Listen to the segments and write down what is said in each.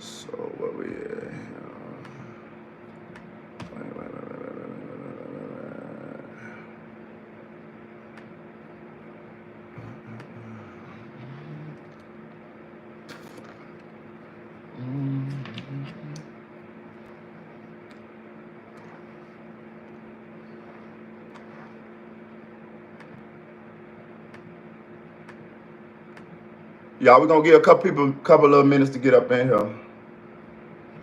So where we at? Y'all, we're gonna give a couple of minutes to get up in here.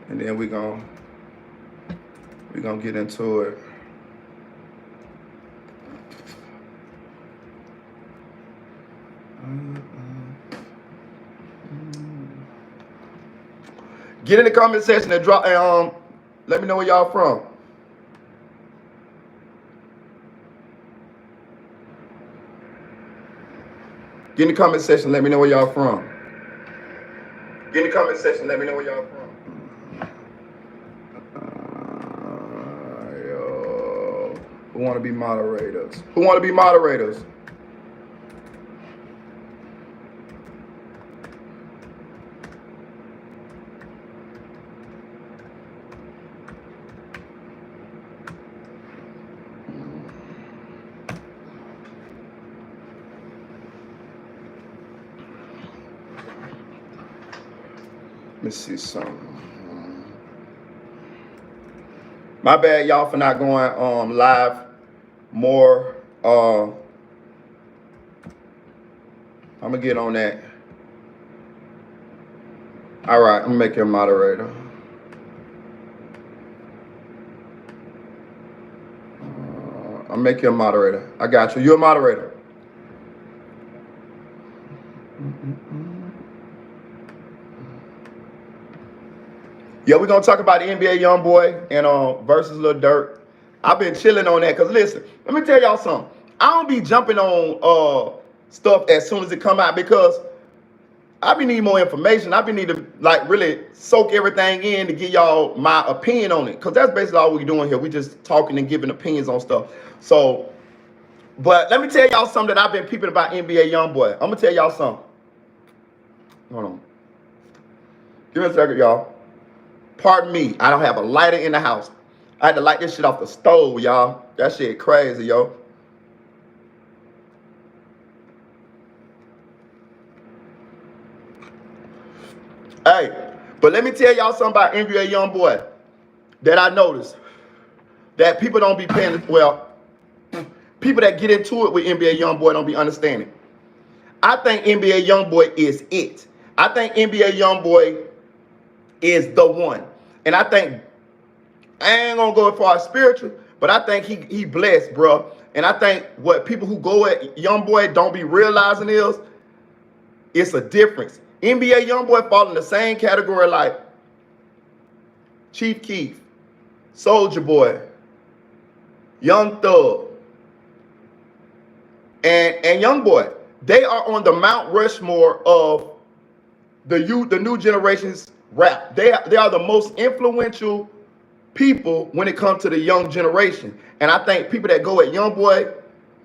And then we're gonna get into it. Get in the comment section and drop let me know where y'all from. Get in the comment section, let me know where y'all from. Get in the comment section, let me know where y'all from. Yo. Who want to be moderators? Who want to be moderators? Let me see something. My bad, y'all, for not going live more. I'm gonna get on that. All right, I'm gonna make you a moderator. I'll make you a moderator. I got you. You're a moderator. Yeah, we're gonna talk about the NBA YoungBoy and versus Lil Durk. I've been chilling on that because listen, let me tell y'all something. I don't be jumping on stuff as soon as it come out because I be needing more information. I be need to like really soak everything in to give y'all my opinion on it because that's basically all we doing here. We just talking and giving opinions on stuff. So, but let me tell y'all something that I've been peeping about NBA YoungBoy. I'm gonna tell y'all something. Hold on. Give me a second, y'all. Pardon me, I don't have a lighter in the house. I had to light this shit off the stove, y'all. That shit crazy, yo. Hey, but let me tell y'all something about NBA YoungBoy that I noticed. That people don't be paying, well, people that get into it with NBA YoungBoy don't be understanding. I think NBA YoungBoy is it. I think NBA YoungBoy is the one. And I think, I ain't gonna go as far as spiritual, but I think he blessed, bro. And I think what people who go at YoungBoy don't be realizing is, it's a difference. NBA YoungBoy fall in the same category like Chief Keef, Soulja Boy, Young Thug, and YoungBoy. They are on the Mount Rushmore of the new generation's rap. They are the most influential people when it comes to the young generation. And I think people that go at YoungBoy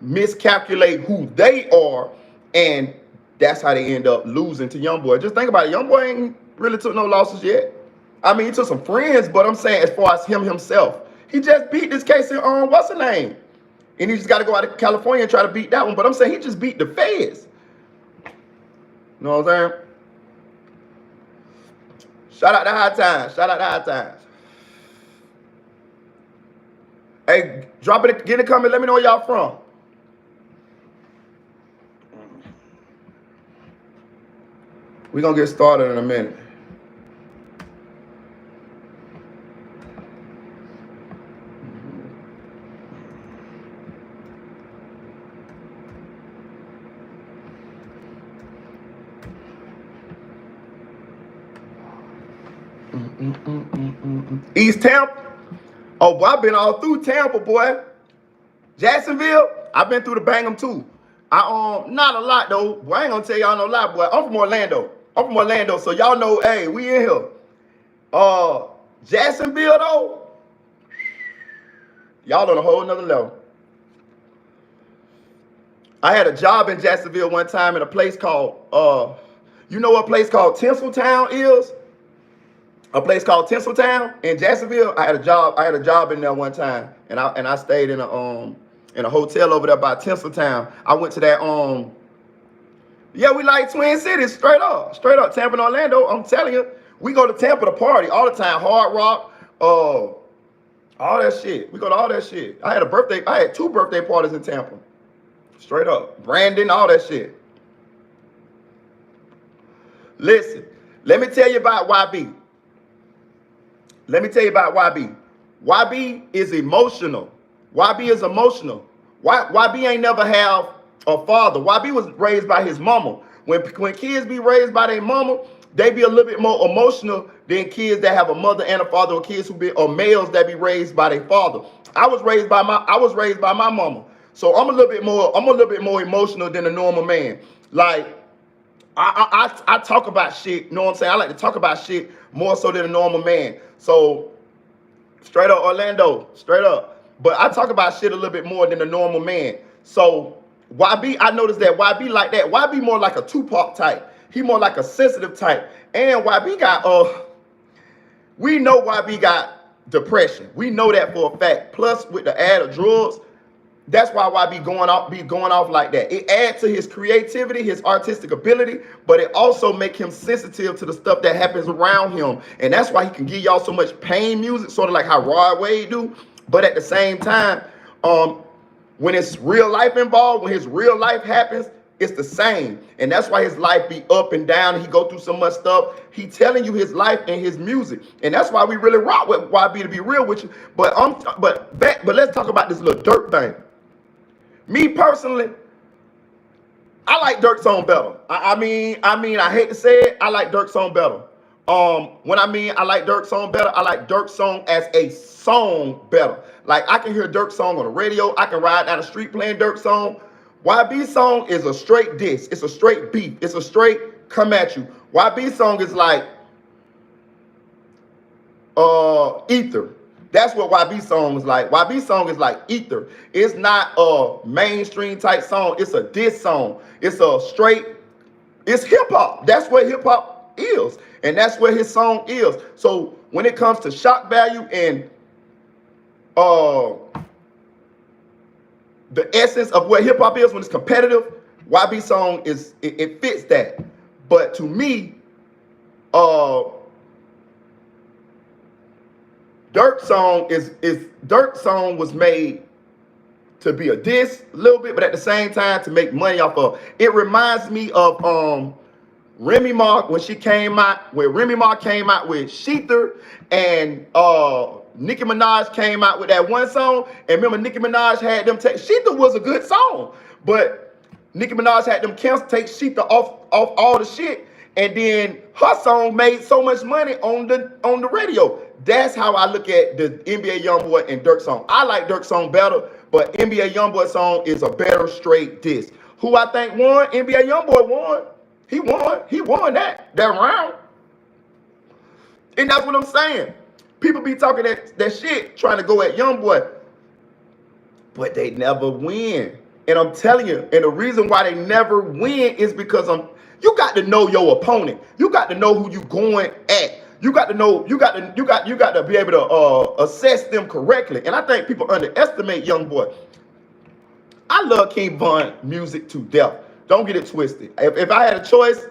miscalculate who they are, and that's how they end up losing to YoungBoy. Just think about it. YoungBoy ain't really took no losses yet. I mean, he took some friends, but I'm saying as far as him himself, he just beat this case in what's the name? And he just got to go out to California and try to beat that one. But I'm saying he just beat the feds. You know what I'm saying? Shout out to High Times. Shout out to High Times. Hey, drop it, get in the comment. Let me know where y'all from. We're going to get started in a minute. East Tampa. Oh, boy, I've been all through Tampa, boy. Jacksonville, I've been through the Bangham too. Not a lot though. Boy, I ain't gonna tell y'all no lie, boy. I'm from Orlando. So y'all know, hey, we in here. Jacksonville though, y'all on a whole nother level. I had a job in Jacksonville one time in a place called, you know what place called Tinseltown is? a place called Tinseltown in Jacksonville. I had a job in there one time, and I stayed in a hotel over there by Tinseltown. I went to that yeah, we like Twin Cities, straight up, Tampa and Orlando. I'm telling you, we go to Tampa to party all the time. Hard Rock, all that shit. We go to all that shit. I had 2 birthday parties in Tampa, straight up. Brandon, all that shit. Listen, let me tell you about YB. YB is emotional. YB is emotional. YB ain't never have a father. YB was raised by his mama. When kids be raised by their mama, they be a little bit more emotional than kids that have a mother and a father, or males that be raised by their father. I was raised by my mama. So I'm a little bit more emotional than a normal man. Like, I talk about shit, you know what I'm saying? I like to talk about shit more so than a normal man. So, straight up Orlando, straight up. But I talk about shit a little bit more than a normal man. So, YB, I noticed that YB like that. YB more like a Tupac type. He more like a sensitive type. And YB got, we know YB got depression. We know that for a fact. Plus, with the add of drugs, that's why YB going off like that. It adds to his creativity, his artistic ability, but it also make him sensitive to the stuff that happens around him. And that's why he can give y'all so much pain music, sort of like how Rod Wave do. But at the same time, when it's real life involved, when his real life happens, it's the same. And that's why his life be up and down. He go through so much stuff. He telling you his life and his music. And that's why we really rock with YB, to be real with you. But let's talk about this little Durk thing. Me personally, I like Durk's song better. I mean, I hate to say it, I like Durk's song better. When I like Durk's song better, I like Durk's song as a song better. Like, I can hear Durk's song on the radio. I can ride down the street playing Durk's song. YB song is a straight diss. It's a straight beat. It's a straight come at you. YB song is like ether. That's what YB song is like. YB song is like ether. It's not a mainstream type song. It's a diss song. It's hip hop. That's what hip hop is. And that's what his song is. So when it comes to shock value and the essence of what hip hop is when it's competitive, YB song it fits that. But to me, Durk's song was made to be a diss a little bit, but at the same time to make money off of. It reminds me of Remy Ma when Remy Ma came out with Sheether, and Nicki Minaj came out with that one song. And remember, Nicki Minaj had them take Sheether was a good song, but Nicki Minaj had them take Sheether off all the shit, and then her song made so much money on the radio. That's how I look at the NBA YoungBoy and Durk song. I like Durk song better, but NBA YoungBoy song is a better straight diss. Who I think won? NBA YoungBoy won. He won that round. And that's what I'm saying. People be talking that shit, trying to go at YoungBoy, but they never win. And I'm telling you, and the reason why they never win is because you got to know your opponent. You got to know who you going at. You got to know, you got to be able to assess them correctly. And I think people underestimate YoungBoy. I love King Von music to death. Don't get it twisted. If I had a choice,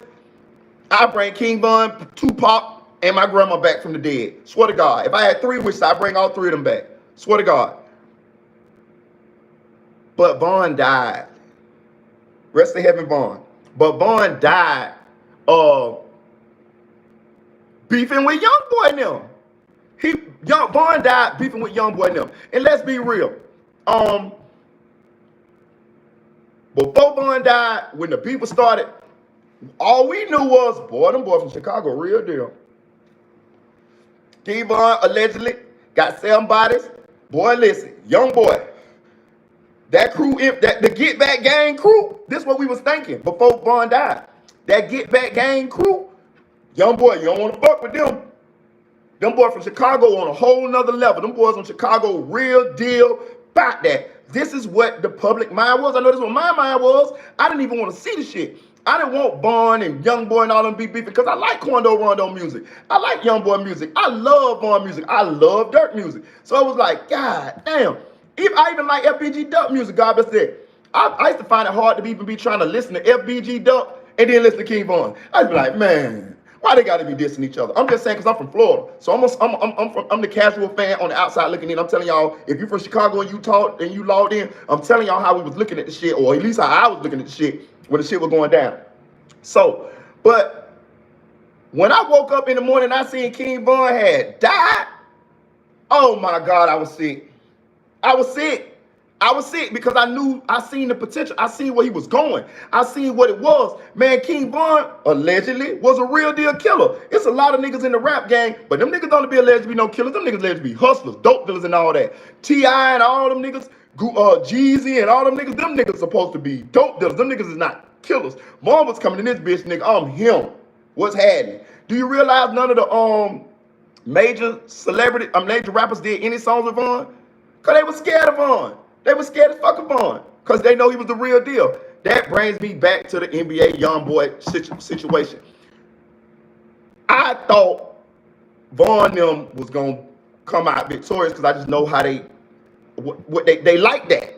I'd bring King Von, Tupac, and my grandma back from the dead. Swear to God. If I had 3 wishes, I'd bring all 3 of them back. Swear to God. But Von died. Rest in heaven, Von. But Von died beefing with YoungBoy and them. Von died beefing with YoungBoy and them. And let's be real. Before Von died, when the people started, all we knew was, boy, them boys from Chicago, real deal. King Von allegedly got 7 bodies. Boy, listen, YoungBoy, that crew, the Get Back Gang crew, this is what we was thinking before Von died. That Get Back Gang crew, YoungBoy, you don't want to fuck with them. Them boys from Chicago on a whole nother level. Them boys from Chicago, real deal, about that. This is what the public mind was. I know this is what my mind was. I didn't even want to see the shit. I didn't want Vaughn and YoungBoy and all them be beefing because I like Quando Rondo music. I like YoungBoy music. I love Vaughn music. I love Durk music. So it was like, God damn. I even like FBG-Durk music, God bless it. I used to find it hard to even be trying to listen to FBG-Durk and then listen to King Vaughn. I'd be like, man, why they got to be dissing each other? I'm just saying because I'm from Florida. So I'm the casual fan on the outside looking in. I'm telling y'all, if you're from Chicago and you talk and you logged in, I'm telling y'all how we was looking at the shit, or at least how I was looking at the shit when the shit was going down. So, but when I woke up in the morning, I seen King Vaughn had died. Oh my God, I was sick. I was sick. I was sick because I seen the potential. I seen where he was going. I seen what it was. Man, King Vaughn allegedly was a real deal killer. It's a lot of niggas in the rap game, but them niggas don't be alleged to be no killers. Them niggas alleged to be hustlers, dope dealers and all that. T.I. and all them niggas, Jeezy and all them niggas supposed to be dope dealers. Them niggas is not killers. Vaughn was coming in this bitch, nigga. I'm him. What's happening? Do you realize none of the major rappers did any songs with Vaughn? Because they were scared of Vaughn. They were scared as fuck of Vaughn because they know he was the real deal. That brings me back to the NBA YoungBoy situation. I thought Vaughn them was going to come out victorious because I just know how they like that.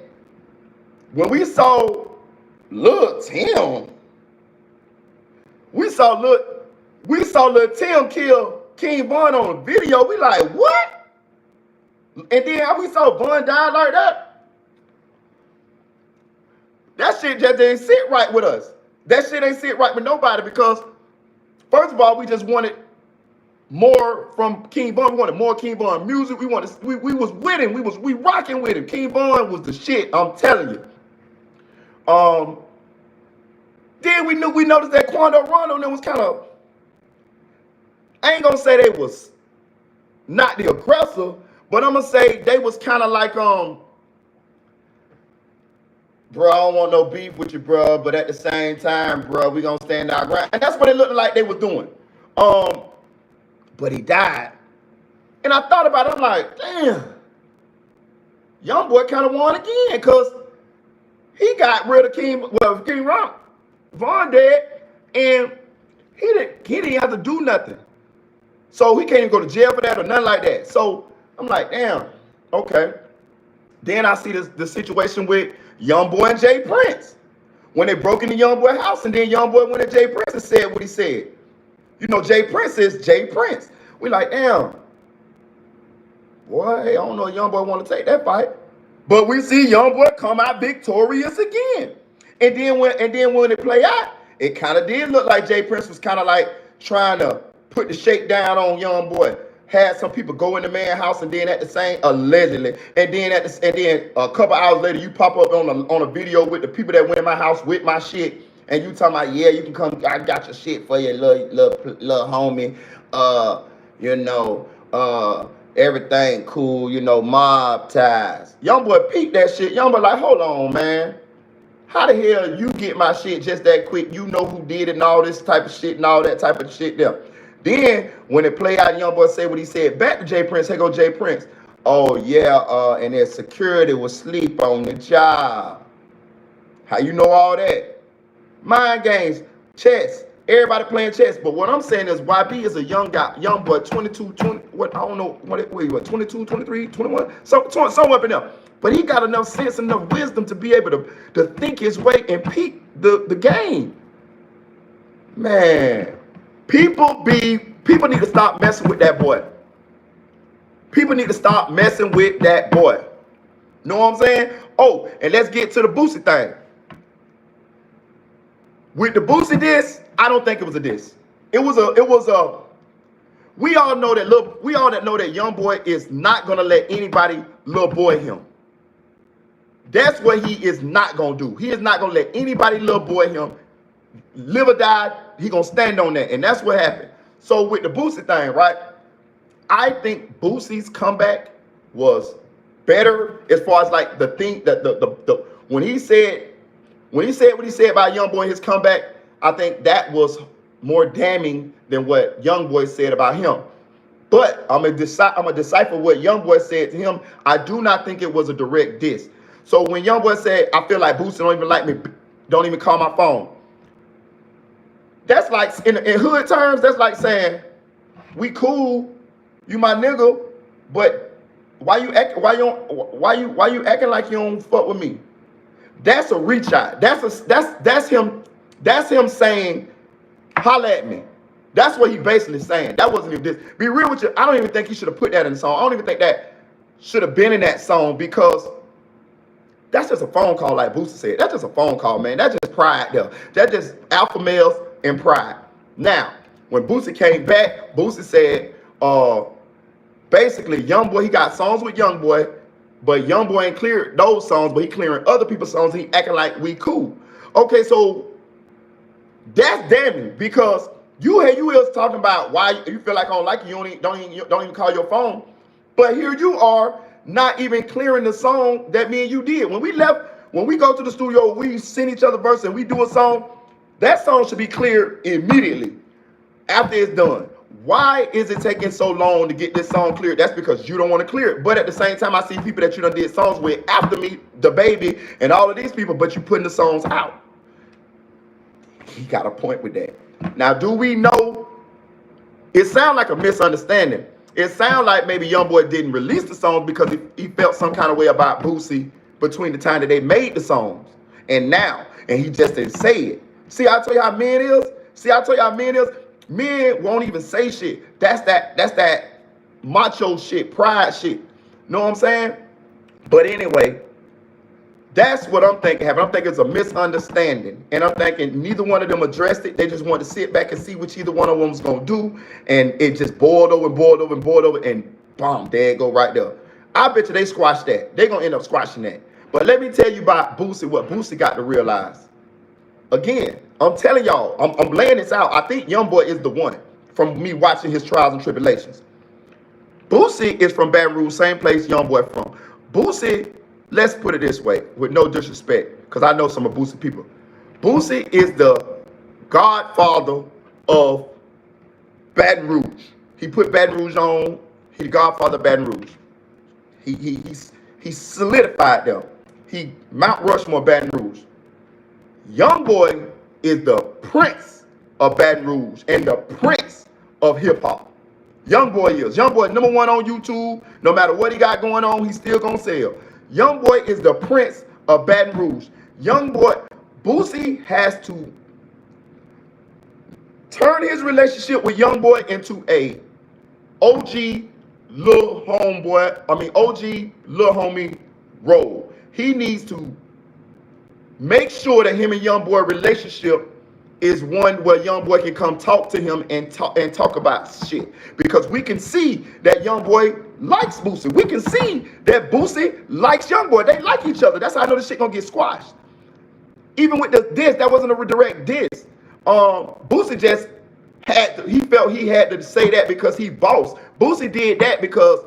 When we saw Lil Tim, we saw Lil Tim kill King Vaughn on a video. We like, what? And then we saw Vaughn die like that. That shit just didn't sit right with us. That shit ain't sit right with nobody because, first of all, we just wanted more from King Vaughn. We wanted more King Vaughn music. We was with him. We rocking with him. King Vaughn was the shit. I'm telling you. Then we noticed that Quando Rondo and them was kind of, I ain't gonna say they was not the aggressor, but I'm gonna say they was kind of like bro, I don't want no beef with you, bro, but at the same time, bro, we gonna stand our ground. And that's what it looked like they were doing. But he died. And I thought about it, I'm like, damn, YoungBoy kind of won again, because he got rid of King Vaughn dead, and he didn't have to do nothing. So he can't even go to jail for that or nothing like that. So I'm like, damn, okay. Then I see the situation with YoungBoy and Jay Prince. When they broke into YoungBoy house, and then YoungBoy went to Jay Prince and said what he said. You know, Jay Prince is Jay Prince. We like, damn, boy, I don't know if YoungBoy want to take that fight. But we see YoungBoy come out victorious again. And then when it play out, it kind of did look like Jay Prince was kind of like trying to put the shakedown on YoungBoy. Had some people go in the man's house, and then at the same, allegedly, and then a couple hours later, you pop up on a video with the people that went in my house with my shit, and you talking about, yeah, you can come, I got your shit for you, little homie, you know, everything cool, you know, mob ties. YoungBoy peeped that shit. YoungBoy like, hold on, man. How the hell you get my shit just that quick? You know who did it and all this type of shit and all that type of shit there. Then, when it played out, YoungBoy said what he said back to Jay Prince. Here go Jay Prince. Oh, yeah, and their security was asleep on the job. How you know all that? Mind games, chess. Everybody playing chess. But what I'm saying is YB is a young boy, 22, 20, what, I don't know, what 22, 23, 21, somewhere up in there. But he got enough sense, enough wisdom to be able to think his way and peep the game. Man. People need to stop messing with that boy. People need to stop messing with that boy. Know what I'm saying? Oh, and let's get to the Boosie thing. With the Boosie diss, I don't think it was a diss. It was a. We all know that YoungBoy is not gonna let anybody little boy him. That's what he is not gonna do. He is not gonna let anybody little boy him. Live or die, he gonna stand on that, and that's what happened. So with the Boosie thing, right? I think Boosie's comeback was better as far as like the thing that the when he said what he said about YoungBoy and his comeback. I think that was more damning than what YoungBoy said about him. But I'm gonna decipher what YoungBoy said to him. I do not think it was a direct diss. So when YoungBoy said, "I feel like Boosie don't even like me, don't even call my phone," That's like in hood terms, that's like saying, we cool, you my nigga, but why you acting like you don't fuck with me? That's a reach out. That's him saying, holla at me. That's what he basically saying. That wasn't even this. Be real with you. I don't even think he should have put that in the song. I don't even think that should have been in that song, because that's just a phone call, like Boosie said. That's just a phone call, man. That's just pride there. That's just alpha males and pride. Now, when Boosie came back, Boosie said, basically, YoungBoy, he got songs with YoungBoy, but YoungBoy ain't cleared those songs, but he clearing other people's songs, and he acting like we cool. Okay, so that's damning, because you was talking about why you feel like I don't like you, you don't even call your phone. But here you are not even clearing the song that me and you did. When we go to the studio, we send each other verses and we do a song, that song should be cleared immediately after it's done. Why is it taking so long to get this song cleared? That's because you don't want to clear it. But at the same time, I see people that you done did songs with after me, the baby, and all of these people, but you putting the songs out. He got a point with that. Now, do we know? It sounds like a misunderstanding. It sounds like maybe YoungBoy didn't release the songs because he felt some kind of way about Boosie between the time that they made the songs and now, and he just didn't say it. See, I tell you how men is. Men won't even say shit. That's that macho shit, pride shit. Know what I'm saying? But anyway, that's what I'm thinking happened. I'm thinking it's a misunderstanding. And I'm thinking neither one of them addressed it. They just wanted to sit back and see what either one of them was going to do. And it just boiled over. And boom, there it go right there. I bet you they squashed that. They're going to end up squashing that. But let me tell you about Boosie, what Boosie got to realize. Again, I'm telling y'all, I'm laying this out. I think YoungBoy is the one from me watching his trials and tribulations. Boosie is from Baton Rouge, same place YoungBoy from. Boosie, let's put it this way, with no disrespect, because I know some of Boosie people. Boosie is the godfather of Baton Rouge. He put Baton Rouge on. He the godfather of Baton Rouge. He solidified them. He Mount Rushmore Baton Rouge. YoungBoy is the prince of Baton Rouge and the prince of hip hop. YoungBoy is. YoungBoy number one on YouTube. No matter what he got going on, he's still gonna sell. YoungBoy is the prince of Baton Rouge. YoungBoy, Boosie has to turn his relationship with YoungBoy into a OG little homie role. He needs to make sure that him and YoungBoy relationship is one where YoungBoy can come talk to him and talk about shit. Because we can see that YoungBoy likes Boosie. We can see that Boosie likes YoungBoy. They like each other. That's how I know this shit gonna get squashed. Even with the diss, that wasn't a direct diss. Boosie just he felt he had to say that because he boss. Boosie did that because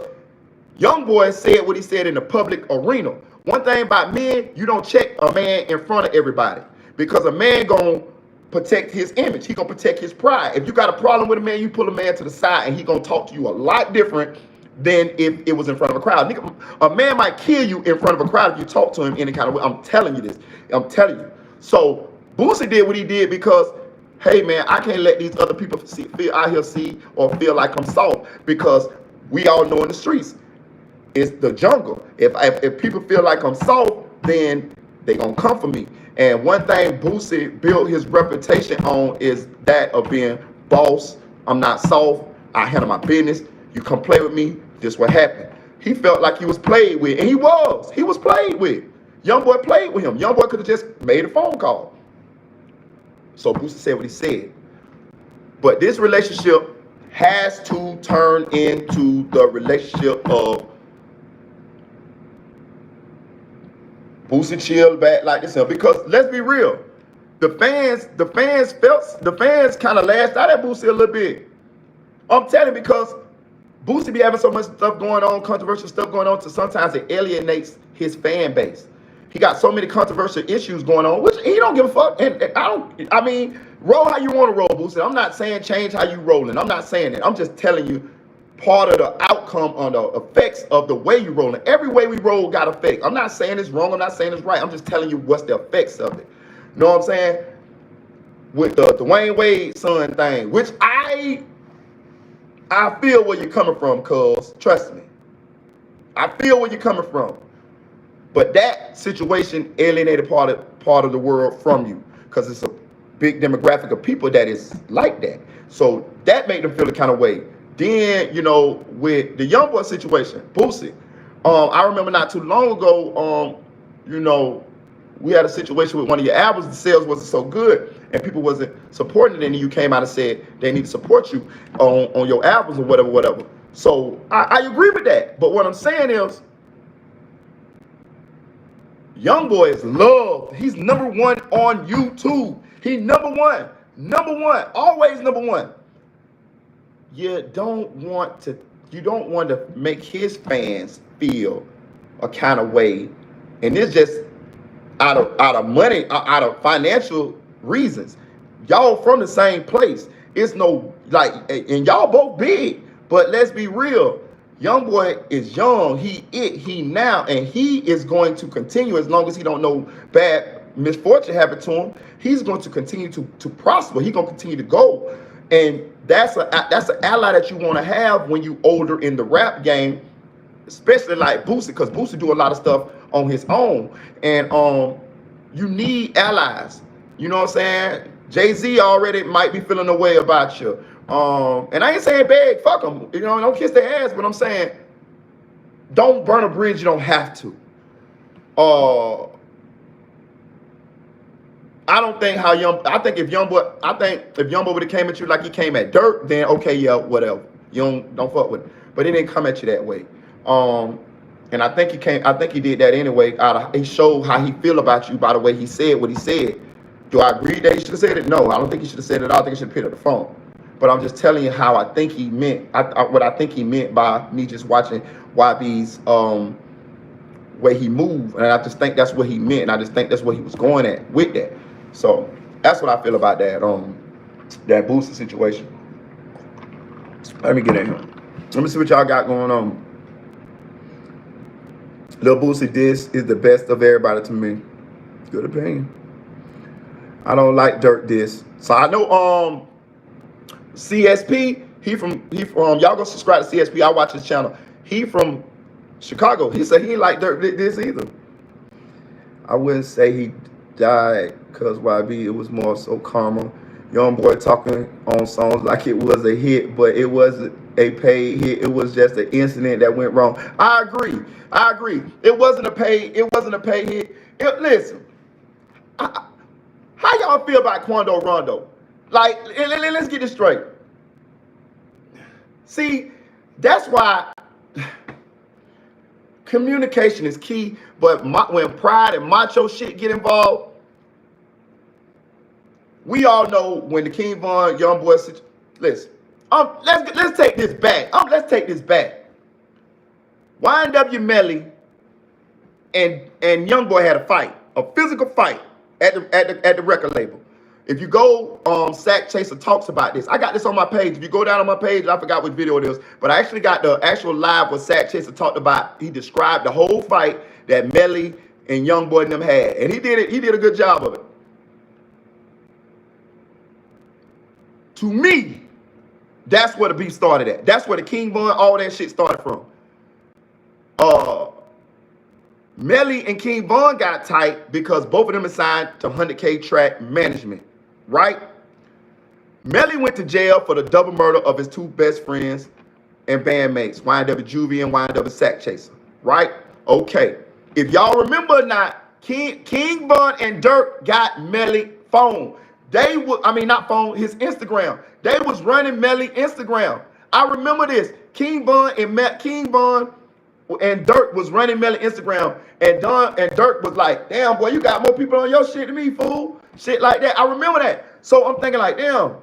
YoungBoy said what he said in the public arena. One thing about men, you don't check a man in front of everybody, because a man gonna protect his image. He gonna protect his pride. If you got a problem with a man, you pull a man to the side and he gonna talk to you a lot different than if it was in front of a crowd. Nigga, a man might kill you in front of a crowd if you talk to him any kind of way. I'm telling you this. I'm telling you. So Boosie did what he did because, hey man, I can't let these other people feel out here see or feel like I'm soft, because we all know in the streets, it's the jungle. If people feel like I'm soft, then they gonna come for me. And one thing Boosie built his reputation on is that of being boss. I'm not soft. I handle my business. You come play with me, this what happened. He felt like he was played with, and he was played with. YoungBoy played with him. YoungBoy could have just made a phone call. So Boosie said what he said. But this relationship has to turn into the relationship of Boosie chill back like this, because let's be real, the fans kind of lashed out at Boosie a little bit. I'm telling you, because Boosie be having so much stuff going on, controversial stuff going on, to sometimes it alienates his fan base. He got so many controversial issues going on, which he don't give a fuck. And I mean, roll how you want to roll, Boosie. I'm not saying change how you rolling. I'm not saying it. I'm just telling you part of the outcome on the effects of the way you rolling. Every way we roll got effect. I'm not saying it's wrong. I'm not saying it's right. I'm just telling you what's the effects of it. You know what I'm saying? with the Dwayne Wade son thing, which I feel where you're coming from, cuz trust me. I feel where you're coming from. But that situation alienated part of the world from you because it's a big demographic of people that is like that. So that made them feel the kind of way. Then, you know, with the YoungBoy situation, Boosie, I remember not too long ago, you know, we had a situation with one of your albums, the sales wasn't so good and people wasn't supporting it, and you came out and said they need to support you on your albums or whatever. So I agree with that. But what I'm saying is, YoungBoy is loved. He's number one on YouTube. He number one, always number one. You don't want to make his fans feel a kind of way, and it's just out of money, out of financial reasons. Y'all from the same place. It's no like, and y'all both big, but let's be real. YoungBoy is young. He now, and he is going to continue as long as he don't know bad misfortune happen to him. He's going to continue to prosper. He's going to continue to go, and that's an ally that you want to have when you older in the rap game, especially like Boosie, because Boosie do a lot of stuff on his own, and you need allies. You know what I'm saying? Jay-Z already might be feeling a way about you. And I ain't saying beg, fuck them. You know, don't kiss their ass, but I'm saying don't burn a bridge you don't have to. I don't think I think if YoungBoy would have came at you like he came at Durk, then okay, yeah, whatever. You don't fuck with it. But he didn't come at you that way. And I think he did that anyway. He showed how he feel about you by the way he said what he said. Do I agree that he should have said it? No, I don't think he should have said it. I think he should have picked up the phone. But I'm just telling you how I think he meant. What I think he meant by me just watching YB's way he moved, and I just think that's what he meant, and I just think that's what he was going at with that. So that's what I feel about that that Boosie situation. Let me get in here. Let me see what y'all got going on. Lil Boosie, this is the best of everybody to me. Good opinion. I don't like Durk this. So I know CSP, he from y'all go subscribe to CSP. I watch his channel. He from Chicago. He said he ain't like Durk this either. I wouldn't say he died because YB, it was more so karma. YoungBoy talking on songs like it was a hit, but it wasn't a paid hit. It was just an incident that went wrong. I agree. It wasn't a paid hit. Listen, how y'all feel about Quando Rondo? Like, let's get this straight. See, that's why communication is key. But when pride and macho shit get involved, we all know when the King Von YoungBoy. Listen, let's take this back. Let's take this back. YNW Melly and YoungBoy had a fight, a physical fight at the record label. If you go, Sack Chaser talks about this. I got this on my page. If you go down on my page, I forgot what video it is, but I actually got the actual live where Sack Chaser talked about. He described the whole fight that Melly and YoungBoy and them had, and he did it. He did a good job of it. To me, that's where the beef started at. That's where the King Von, all that shit started from. Melly and King Von got tight because both of them assigned to 100K track management, right? Melly went to jail for the double murder of his two best friends and bandmates, YNW Juvie and YNW Sack Chaser, right? Okay. If y'all remember or not, King Von and Durk got Melly phone. They would, not phone, his Instagram. They was running Melly Instagram. I remember this. King Von and Durk was running Melly Instagram, and Durk was like, damn, boy, you got more people on your shit than me, fool. Shit like that. I remember that. So I'm thinking like, damn,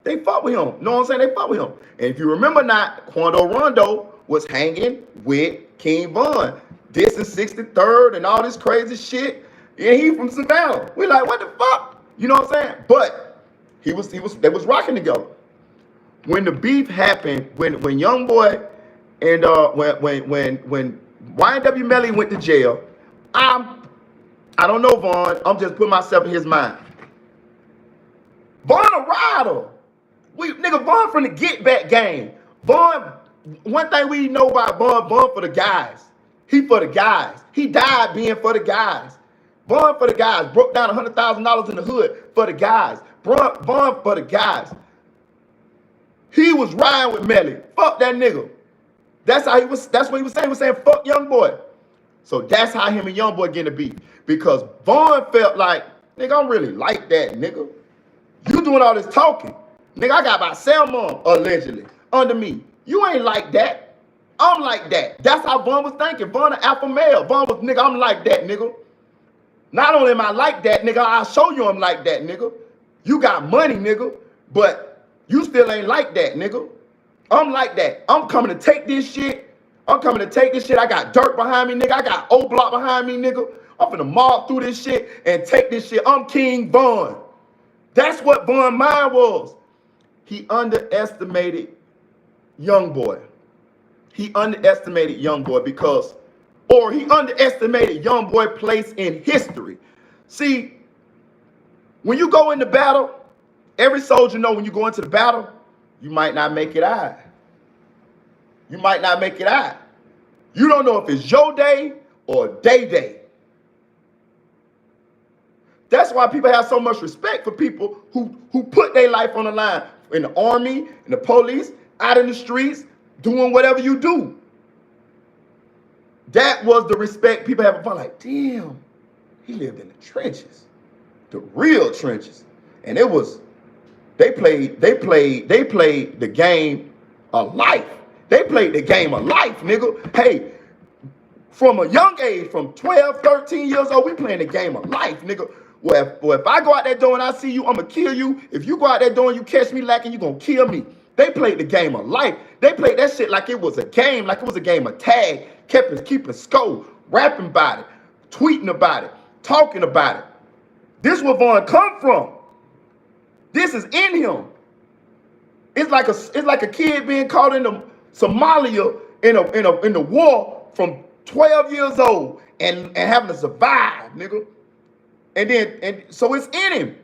they fuck with him. You know what I'm saying? They fuck with him. And if you remember not, Quando Rondo was hanging with King Von. This is 63rd and all this crazy shit. And he from Savannah. We like, what the fuck? You know what I'm saying? But they was rocking together. When the beef happened, when YoungBoy and when YNW Melly went to jail, I don't know, Vaughn. I'm just putting myself in his mind. Vaughn a rider. Nigga, Vaughn from the get back game. Vaughn, one thing we know about Vaughn for the guys. He for the guys. He died being for the guys. Vaughn for the guys. Broke down $100,000 in the hood for the guys. Vaughn for the guys. He was riding with Melly. Fuck that nigga. That's what he was saying. He was saying, fuck YoungBoy. So that's how him and YoungBoy getting the beef. Because Vaughn felt like, nigga, I'm really like that, nigga. You doing all this talking. Nigga, I got about 7 months, allegedly, under me. You ain't like that. I'm like that. That's how Vaughn was thinking. Vaughn an alpha male. Vaughn was, nigga, I'm like that, nigga. Not only am I like that, nigga, I'll show you I'm like that, nigga. You got money, nigga, but you still ain't like that, nigga. I'm like that. I'm coming to take this shit. I got Durk behind me, nigga. I got O-Block behind me, nigga. I'm finna mob through this shit and take this shit. I'm King Vaughn. That's what Vaughn's mind was. He underestimated YoungBoy. He underestimated YoungBoy he underestimated YoungBoy's place in history. See, when you go into battle, every soldier know when you go into the battle, you might not make it out. You might not make it out. You don't know if it's your day or day. That's why people have so much respect for people who put their life on the line in the army, in the police, out in the streets, doing whatever you do. That was the respect people have. Like, damn, he lived in the trenches, the real trenches, and it was. They played the game of life. They played the game of life, nigga. Hey, from a young age, from 12, 13 years old, we playing the game of life, nigga. Well, if I go out that door and I see you, I'm going to kill you. If you go out that door and you catch me lacking, you going to kill me. They played the game of life. They played that shit like it was a game, like it was a game of tag, keeping score, rapping about it, tweeting about it, talking about it. This is where Vaughn come from. This is in him. It's like a kid being caught in Somalia in the war from 12 years old and having to survive, nigga. And so it's in him.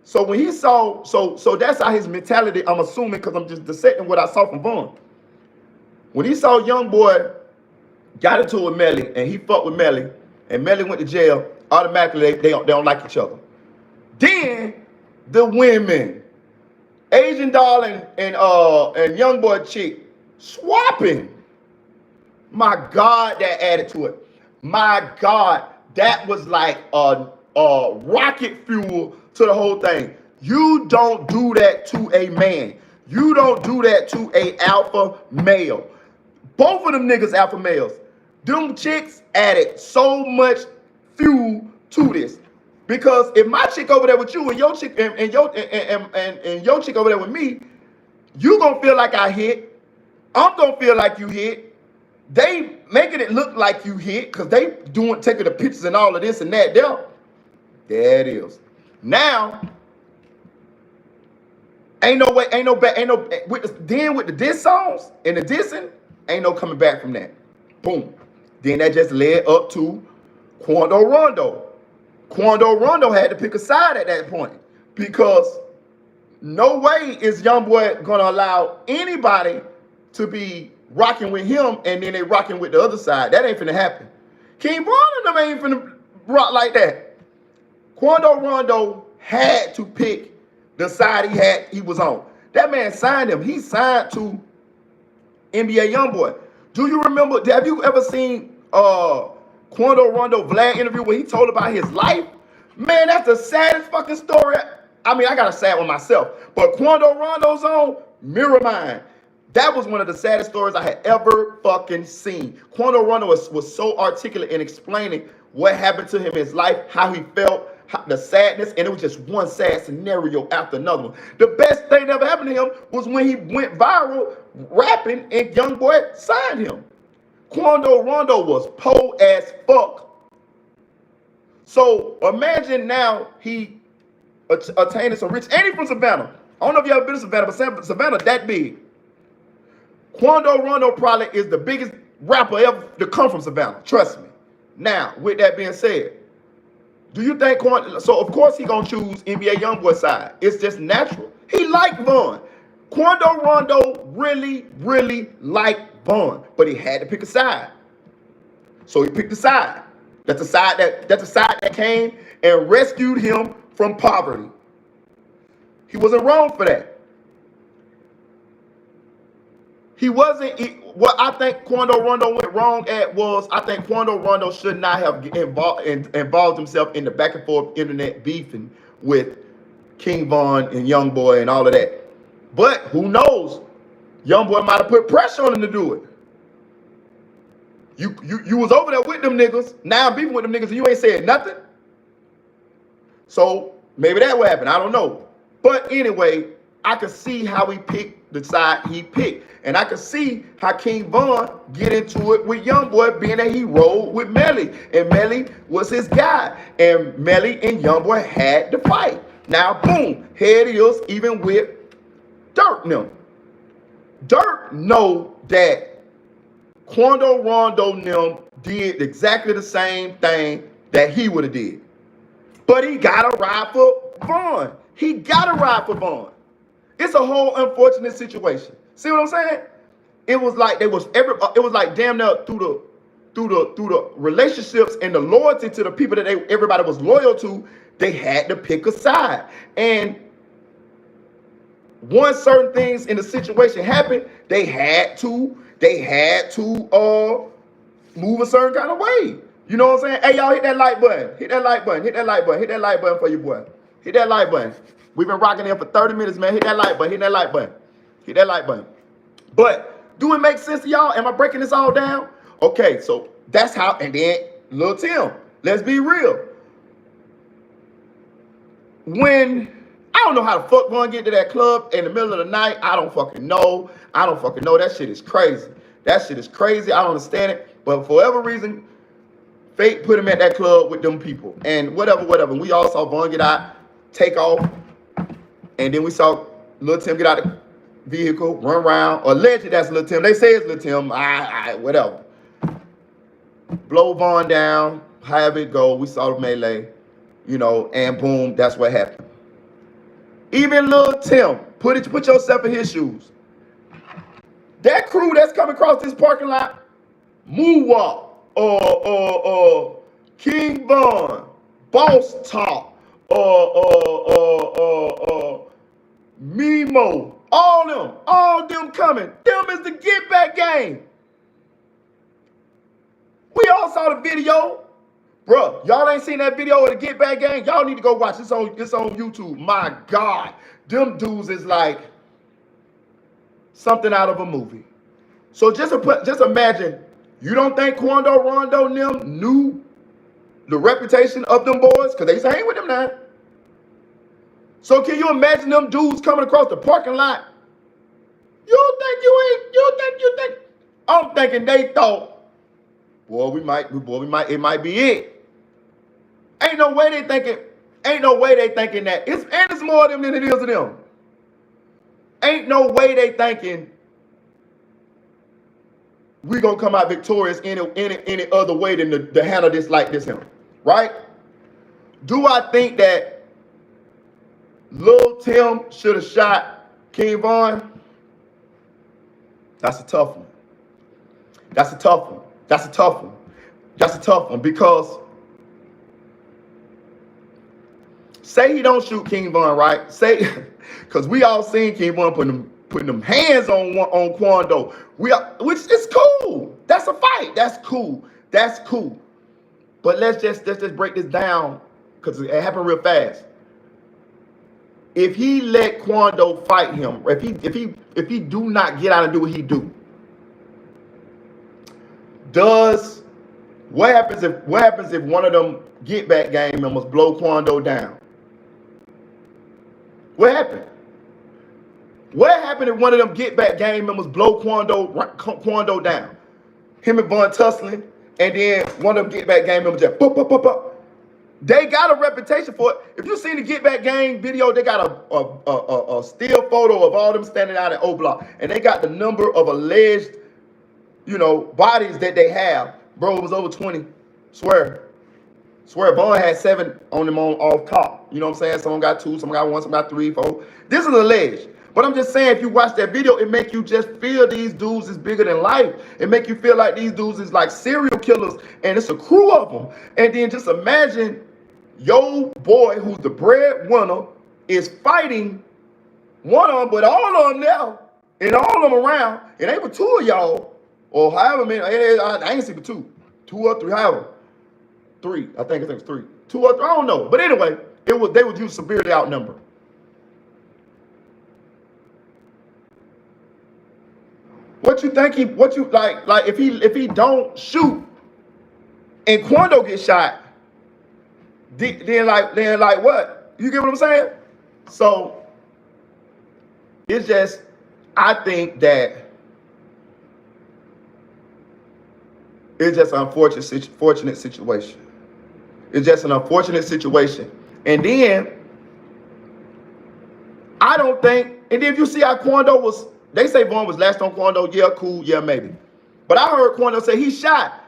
So when he saw, so that's how his mentality, I'm assuming, because I'm just dissecting what I saw from Vaughn. When he saw YoungBoy got into it with Melly and he fucked with Melly and Melly went to jail, automatically they don't like each other. Then the women, Asian doll and YoungBoy chick swapping. My God, that added to it. My God, that was like a rocket fuel to the whole thing. You don't do that to a man. You don't do that to a alpha male. Both of them niggas alpha males. Them chicks added so much fuel to this. Because if my chick over there with you and your chick and your chick over there with me, you gonna feel like I hit. I'm gonna feel like you hit. They making it look like you hit because they taking the pictures and all of this and that. There it is. Now, with the diss songs and the dissing, ain't no coming back from that. Boom. Then that just led up to Quando Rondo. Quando Rondo had to pick a side at that point because no way is YoungBoy gonna allow anybody to be rocking with him and then they rocking with the other side. That ain't finna happen. King Von and them ain't finna rock like that. Quando Rondo had to pick the side he was on. That man signed him. He signed to NBA YoungBoy. Do you remember, have you ever seen Quando Rondo Vlad interview where he told about his life? Man, that's the saddest fucking story. I mean, I got a sad one myself. But Quando Rondo's on Mirror Mind. That was one of the saddest stories I had ever fucking seen. Quando Rondo was so articulate in explaining what happened to him in his life, how he felt, the sadness, and it was just one sad scenario after another one. The best thing that ever happened to him was when he went viral rapping and YoungBoy signed him. Quando Rondo was po as fuck. So imagine now he attaining some rich, and he from Savannah. I don't know if you ever been to Savannah, but Savannah that big. Quando Rondo probably is the biggest rapper ever to come from Savannah. Trust me. Now, with that being said, Do you think so of course he gonna choose NBA YoungBoy side. It's just natural. He liked Von. Quando Rondo really, really liked Von, but he had to pick a side. So he picked a side. That's the side that came and rescued him from poverty. He wasn't wrong for that. He wasn't. What I think Quando Rondo went wrong at was, I think Quando Rondo should not have involved himself in the back and forth internet beefing with King Von and YoungBoy and all of that. But who knows? YoungBoy might have put pressure on him to do it. You was over there with them niggas. Now I'm beefing with them niggas and you ain't said nothing. So maybe that would happen. I don't know. But anyway, I could see how he picked the side he picked. And I could see how King Von get into it with YoungBoy, being that he rolled with Melly. And Melly was his guy. And Melly and YoungBoy had to fight. Now, boom, here it is, even with Durk now. Durk know that Quando Rondo them did exactly the same thing that he would have did. But he got to ride for Von. He got to ride for Von. It's a whole unfortunate situation. See what I'm saying? It was like it was like damn near through the relationships and the loyalty to the people that everybody was loyal to, they had to pick a side. And once certain things in the situation happened, they had to move a certain kind of way. You know what I'm saying? Hey, y'all, hit that like button. Hit that like button. Hit that like button. Hit that like button for your boy. Hit that like button. We've been rocking here for 30 minutes, man. Hit that like button. Hit that like button. Hit that like button. But do it make sense to y'all? Am I breaking this all down? Okay, so that's how. And then Lil Tim, let's be real. When I don't know how the fuck Von get to that club in the middle of the night. I don't fucking know. That shit is crazy. That shit is crazy. I don't understand it. But for whatever reason, fate put him at that club with them people. And whatever. And we all saw Von get out, take off. And then we saw Lil Tim get out the vehicle, run around. Allegedly, that's Lil Tim. They say it's Lil Tim. Whatever. Blow Von down, have it go. We saw the melee, and boom, that's what happened. Even Lil Tim, put yourself in his shoes. That crew that's coming across this parking lot, Moonwalk, King Von, Boss Talk, Mimo, all them coming. Them is the get back game. We all saw the video. Bruh, y'all ain't seen that video of the get back game? Y'all need to go watch. It's on YouTube. My God. Them dudes is like something out of a movie. So just imagine, you don't think Quando Rondo and them knew the reputation of them boys? Because they used to hang with them now. So can you imagine them dudes coming across the parking lot? You think? I'm thinking they thought, it might be it. Ain't no way they thinking that. It's more of them than it is of them. Ain't no way they thinking we gonna come out victorious any other way than to handle this like this, right? Do I think that Lil Tim should have shot King Von? That's a tough one. That's a tough one because say he don't shoot King Von, right? Say, because we all seen King Von putting them hands on Quando. Which is cool. That's a fight. That's cool. But let's just break this down because it happened real fast. If he let Quando fight him, if he do not get out and do what he do, what happens if one of them get back game members blow Quando down? What happened? What happened if one of them get back game members blow Quando down? Him and Von tussling, and then one of them get back game members just They got a reputation for it. If you seen the Get Back Gang video, they got a still photo of all them standing out at O Block, and they got the number of alleged, bodies that they have. Bro, it was over 20. Swear. Swear Vaughn had 7 on them on off top. You know what I'm saying? Someone got 2, someone got 1, someone got 3, 4. This is alleged. But I'm just saying, if you watch that video, it make you just feel these dudes is bigger than life. It make you feel like these dudes is like serial killers, and it's a crew of them. And then just imagine your boy, who's the breadwinner, is fighting one of them, but all of them now, and all of them around, and they were 2 of y'all, or however many, I ain't see but 2 or 3, however. 3, I think it was 3. 2 or 3, I don't know. But anyway, they would use severely outnumbered. What you think like if he don't shoot and Quando gets shot, then like what? You get what I'm saying? So it's just, I think that it's just an unfortunate situation. It's just an unfortunate situation. And then I don't think, and then if you see how Quando was, they say Vaughn was last on Quando, yeah, cool, yeah, maybe. But I heard Quando say he shot.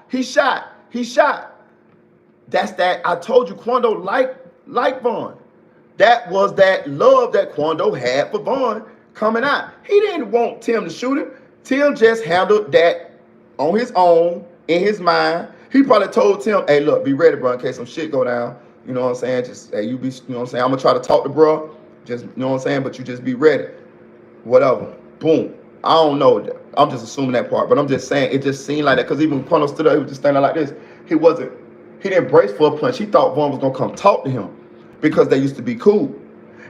That's that, I told you, Quando like Vaughn. That was that love that Quando had for Vaughn coming out. He didn't want Tim to shoot him. Tim just handled that on his own, in his mind. He probably told Tim, hey, look, be ready, bro, in case some shit go down. You know what I'm saying? Just, hey, you know what I'm saying? I'm going to try to talk to bro. Just, you know what I'm saying? But you just be ready. Whatever. Boom. I don't know. I'm just assuming that part. But I'm just saying, it just seemed like that. Because even when Quando stood up, he was just standing like this. He didn't brace for a punch. He thought Vaughn was going to come talk to him because they used to be cool.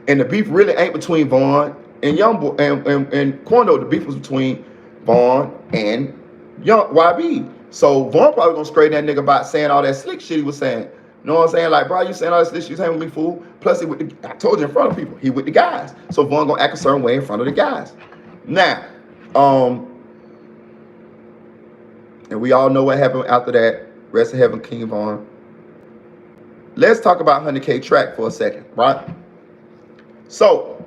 And the beef really ain't between Vaughn and YoungBoy and Quando. The beef was between Vaughn and YB. So Vaughn probably gonna straighten that nigga about saying all that slick shit he was saying. You know what I'm saying? Like, bro, you saying all that slick shit you saying with me, fool? Plus, I told you in front of people, he with the guys. So Vaughn gonna act a certain way in front of the guys. Now, and we all know what happened after that. Rest in heaven, King Vaughn. Let's talk about 100K Track for a second, right? So,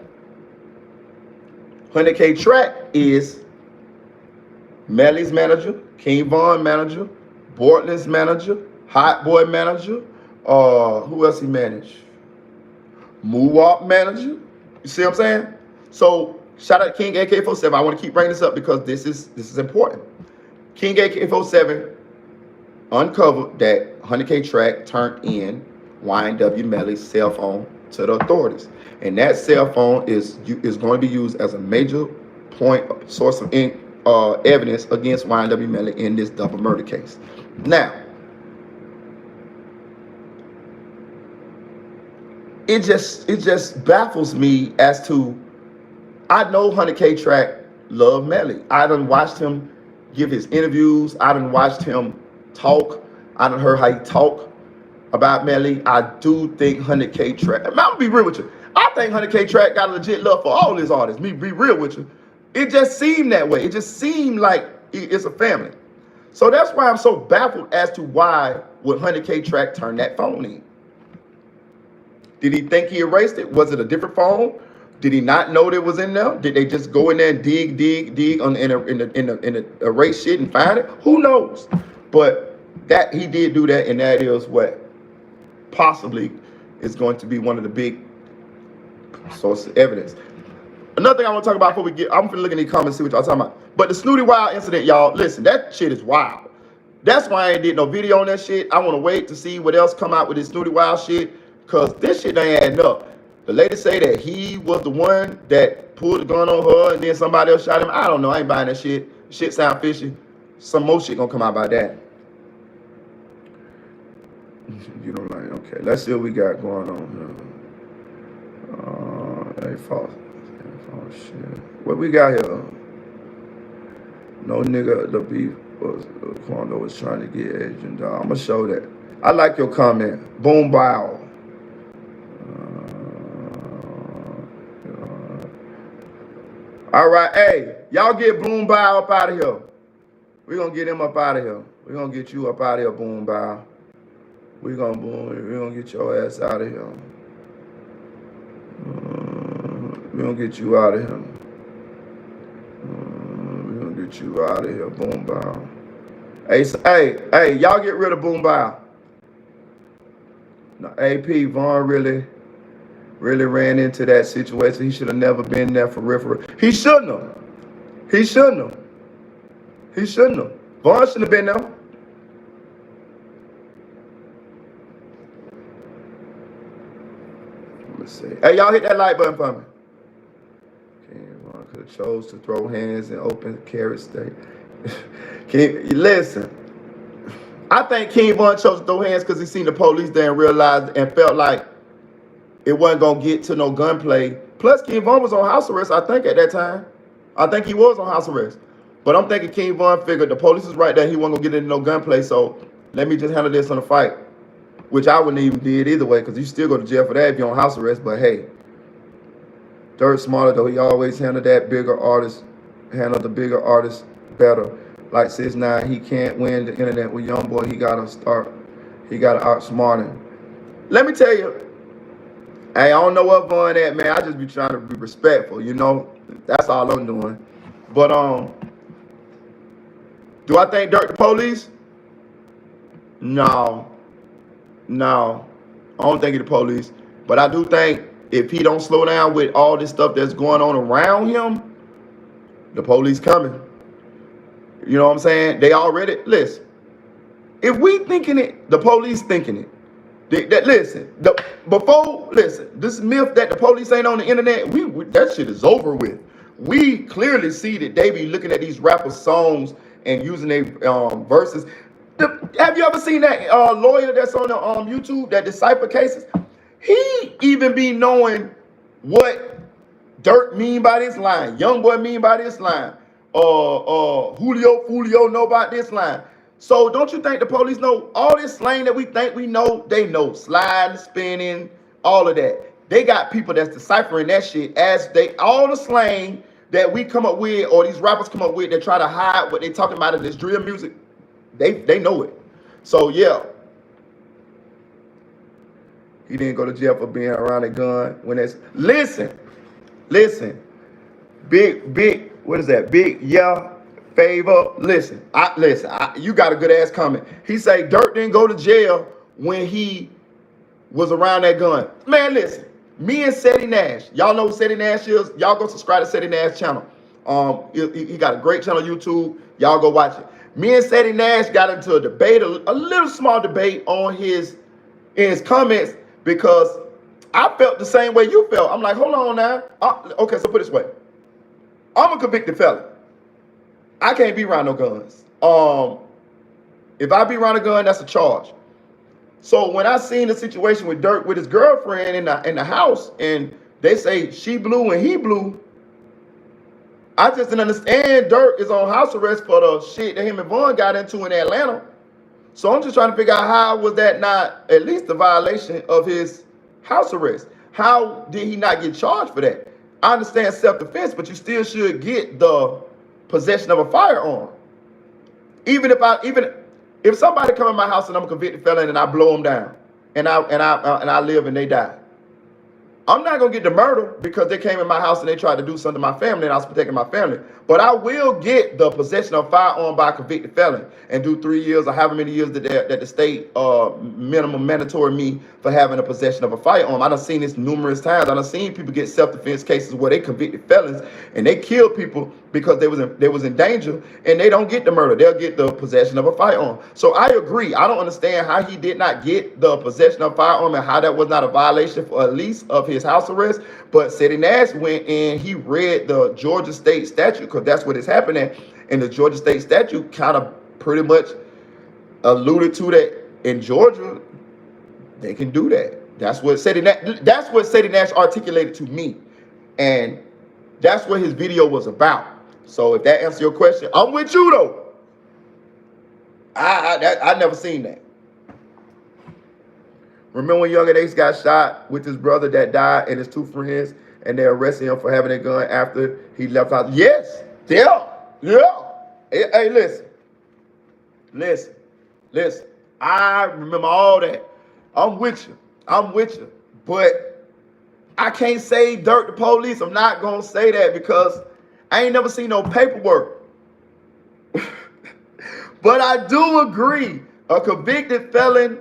100K Track is Melly's manager, King Vaughn manager, Bortland's manager, Hot Boy manager, who else he managed? Moowop manager. You see what I'm saying? So shout out to King AK-47. I want to keep bringing this up because this is important. King AK-47 uncovered that 100K Track turned in YNW Melly's cell phone to the authorities, and that cell phone is going to be used as a major source of evidence against YNW Melly in this double murder case. Now, it just baffles me as to, I know 100K Track love Melly. I done watched him give his interviews. I done watched him talk. I done heard how he talk about Melly. I do think 100K Track, I'm gonna be real with you, I think 100K Track got a legit love for all his artists. Me be real with you. It just seemed that way. It just seemed like it's a family. So that's why I'm so baffled as to why would 100K Track turn that phone in. Did he think he erased it? Was it a different phone? Did he not know that it was in there? Did they just go in there and dig in the erase shit and find it? Who knows? But that he did do that, and that is what possibly is going to be one of the big sources of evidence. Another thing I want to talk about before we get, I'm gonna look in the comments, see what y'all talking about. But the Snooty Wild incident, y'all, listen, that shit is wild. That's why I ain't did no video on that shit. I want to wait to see what else come out with this Snooty Wild shit, because this shit ain't adding up. The lady say that he was the one that pulled the gun on her and then somebody else shot him. I don't know. I ain't buying that shit. Shit sound fishy. Some more shit gonna come out about that. You don't like, okay. Let's see what we got going on here. Hey, false. Oh shit. What we got here? No nigga, the beef was Quando was trying to get Agent Dog. I'm gonna show that. I like your comment. Boom bow. All right, hey, y'all get Boom Bow up out of here. We're gonna get him up out of here. We're gonna get you up out of here, Boom Bow. We're gonna get your ass out of here. We're gonna get you out of here. We're gonna get you out of here, Boom Bow. Hey, y'all get rid of Boom Bow. No, AP Vaughn really ran into that situation. He should have never been there for real. He shouldn't have. He shouldn't have. He shouldn't have. Vaughn shouldn't have been there. Let's see. Hey, y'all hit that like button for me. Vaughn could have chose to throw hands and open carrot state. Listen. I think King Von chose to throw hands because he seen the police there and realized and felt like it wasn't going to get to no gunplay. Plus, King Von was on house arrest, I think, at that time. I think he was on house arrest. But I'm thinking King Von figured the police is right there. He wasn't going to get into no gunplay, so let me just handle this on the fight. Which I wouldn't even did either way because you still go to jail for that if you're on house arrest. But hey, Durk smarter, though. He always handled the bigger artist better. Like 6ix9ine, he can't win the internet with YoungBoy. He gotta outsmart him. Let me tell you, hey, I don't know what Vaughn at, man. I just be trying to be respectful, you know. That's all I'm doing. But do I think Durk the police? No. I don't think he the police. But I do think if he don't slow down with all this stuff that's going on around him, the police coming. You know what I'm saying? They already, listen, if we thinking it, the police thinking it. Listen, this myth that the police ain't on the internet, that shit is over with. We clearly see that they be looking at these rappers' songs and using their verses. Have you ever seen that lawyer that's on the YouTube that decipher cases? He even be knowing what Durk mean by this line, YoungBoy mean by this line. Julio know about this line. So don't you think the police know all this slang that we think we know? They know sliding, spinning, all of that. They got people that's deciphering that shit as all the slang that we come up with or these rappers come up with that try to hide what they talking about in this drill music. They know it. So yeah. He didn't go to jail for being around a gun when it's listen. Big, what is that? Big, yeah, favor. Listen, you got a good ass comment. He say Durk didn't go to jail when he was around that gun. Man, listen, me and Seti Nash, y'all know who Seti Nash is. Y'all go subscribe to Seti Nash channel. He got a great channel on YouTube. Y'all go watch it. Me and Seti Nash got into a debate, a little small debate in his comments because I felt the same way you felt. I'm like, hold on now. Okay, so put it this way. I'm a convicted felon. I can't be around no guns. If I be around a gun, that's a charge. So when I seen the situation with Durk with his girlfriend in the house, and they say she blew and he blew, I just didn't understand. Durk is on house arrest for the shit that him and Vaughn got into in Atlanta. So I'm just trying to figure out how was that not at least a violation of his house arrest? How did he not get charged for that? I understand self-defense, but you still should get the possession of a firearm. Even if somebody come in my house and I'm a convicted felon and I blow them down and I live and they die, I'm not gonna get the murder because they came in my house and they tried to do something to my family and I was protecting my family. But I will get the possession of a firearm by a convicted felon and do 3 years or however many years that the state minimum mandatory me for having a possession of a firearm. I done seen this numerous times. I done seen people get self-defense cases where they convicted felons and they kill people because they was in danger and they don't get the murder. They'll get the possession of a firearm. So I agree. I don't understand how he did not get the possession of a firearm and how that was not a violation for at least of his house arrest. But Seti Nash went and he read the Georgia state statute because that's what is happening. And the Georgia state statute kind of pretty much alluded to that in Georgia, they can do that. That's what Seti Nash articulated to me. And that's what his video was about. So if that answers your question, I'm with you though. I never seen that. Remember when Young Ace got shot with his brother that died and his 2 friends, and they arrested him for having a gun after he left out? Yes. Yeah. Hey, listen. I remember all that. I'm with you. But I can't say Durk the police. I'm not gonna say that because I ain't never seen no paperwork. But I do agree, a convicted felon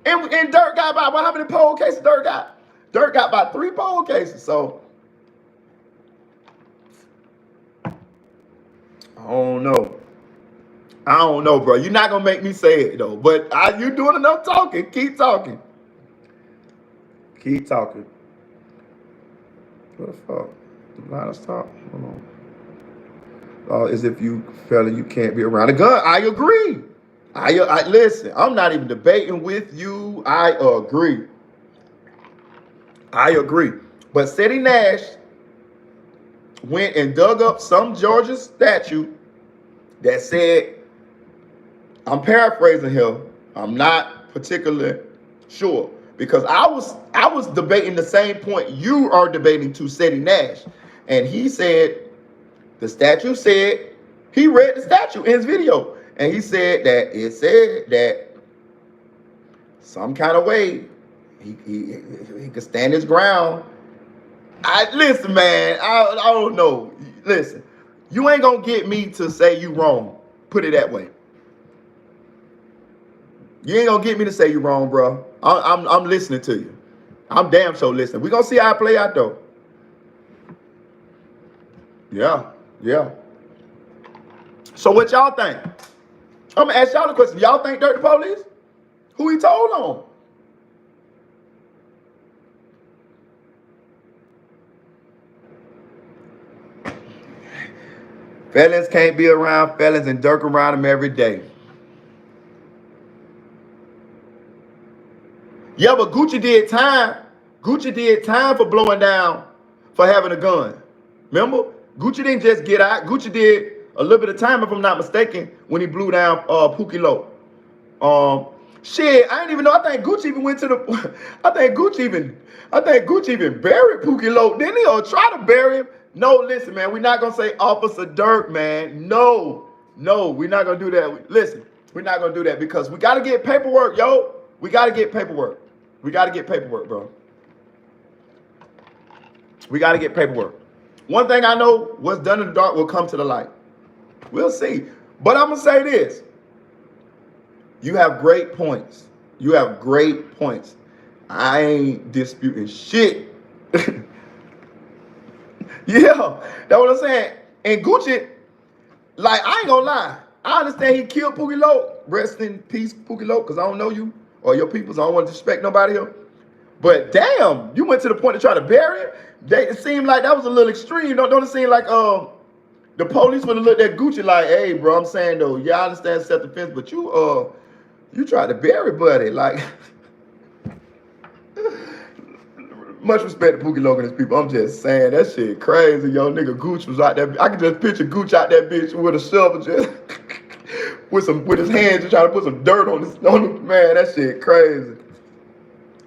And Durk got about, well, how many poll cases Durk got? Durk got about 3 poll cases. So, I don't know. I don't know, bro. You're not going to make me say it, though. But you doing enough talking. Keep talking. Keep talking. What the fuck? Let us talk. Hold on. As if you fella, you can't be around a gun. I agree. I listen. I'm not even debating with you. I agree. I agree. But City Nash went and dug up some Georgia statute that said, I'm paraphrasing here. I'm not particularly sure because I was debating the same point you are debating to City Nash, and he said the statute said he read the statute in his video, and he said that it said that some kind of way he could stand his ground. Listen, man. I don't know. Listen, you ain't gonna get me to say you wrong. Put it that way. You ain't gonna get me to say you wrong, bro. I'm listening to you. I'm damn sure listening. We gonna see how it play out though. Yeah. So what y'all think? I'm gonna ask y'all the question. Y'all think Durk the police? Who he told on? Felons can't be around felons and Durk around them every day. Yeah, but Gucci did time. Gucci did time for blowing down for having a gun. Remember? Gucci didn't just get out. Gucci did a little bit of time, if I'm not mistaken, when he blew down Pookie Loc. Shit, I didn't even know. I think Gucci even went to the. I think Gucci even buried Pookie Loc, didn't he? Or try to bury him? No, listen, man. We're not gonna say Officer Durk, man. No, we're not gonna do that. Listen, we're not gonna do that because we gotta get paperwork, yo. We gotta get paperwork. We gotta get paperwork, bro. We gotta get paperwork. One thing I know, what's done in the dark will come to the light. We'll see. But I'm gonna say this. You have great points. You have great points. I ain't disputing shit. Yeah, that's what I'm saying. And Gucci, like, I ain't gonna lie. I understand he killed Pookie Loc. Rest in peace, Pookie Loc, because I don't know you or your people, so I don't want to disrespect nobody here. But damn, you went to the point to try to bury it. It seemed like that was a little extreme. Don't it seem like the police would have looked at Gucci like, hey, bro, I'm saying though, yeah, I understand self-defense, but you tried to bury buddy. Like, much respect to Pookie Loc and his people. I'm just saying, that shit crazy, yo. Nigga Gucci was out there. I can just picture Gucci out that bitch with a shovel just with his hands just trying to put some dirt on his man, that shit crazy.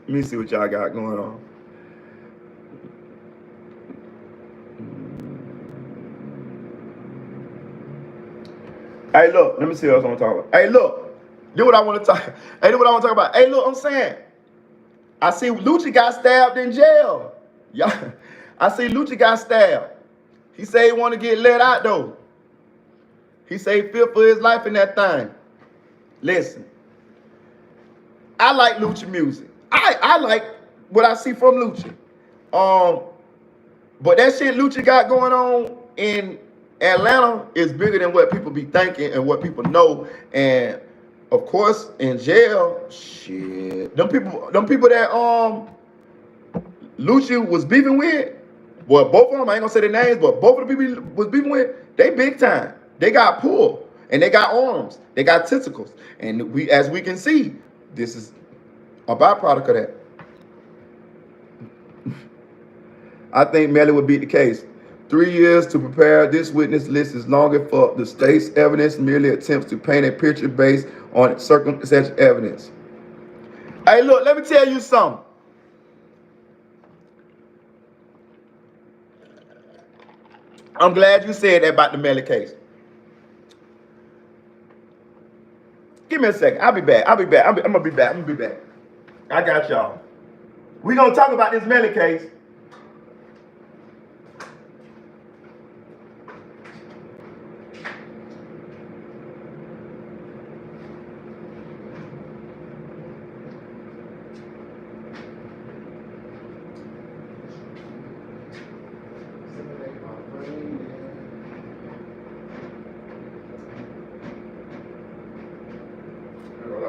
Let me see what y'all got going on. Hey, look, let me see what else I want to talk about. Hey, look, do what I want to talk. Hey, do what I want to talk about. Hey, look, I'm saying, I see Lucci got stabbed in jail. Yeah, I see Lucci got stabbed. He say he want to get let out though. He say he fear for his life in that thing. Listen, I like Lucci music. I like what I see from Lucci. But that shit Lucci got going on in Atlanta is bigger than what people be thinking and what people know. And of course, in jail, shit, them people that Lucci was beefing with, well, both of them, I ain't gonna say their names, but both of the people he was beefing with, they big time. They got pull, and they got arms, they got tentacles, and as we can see, this is a byproduct of that. I think Melly would beat the case. 3 years to prepare. This witness list is longer for the state's evidence merely attempts to paint a picture based on circumstantial evidence. Hey, look, let me tell you something. I'm glad you said that about the Melly case. Give me a second. I'll be back. I'm gonna be back. I got y'all. We gonna talk about this Melly case.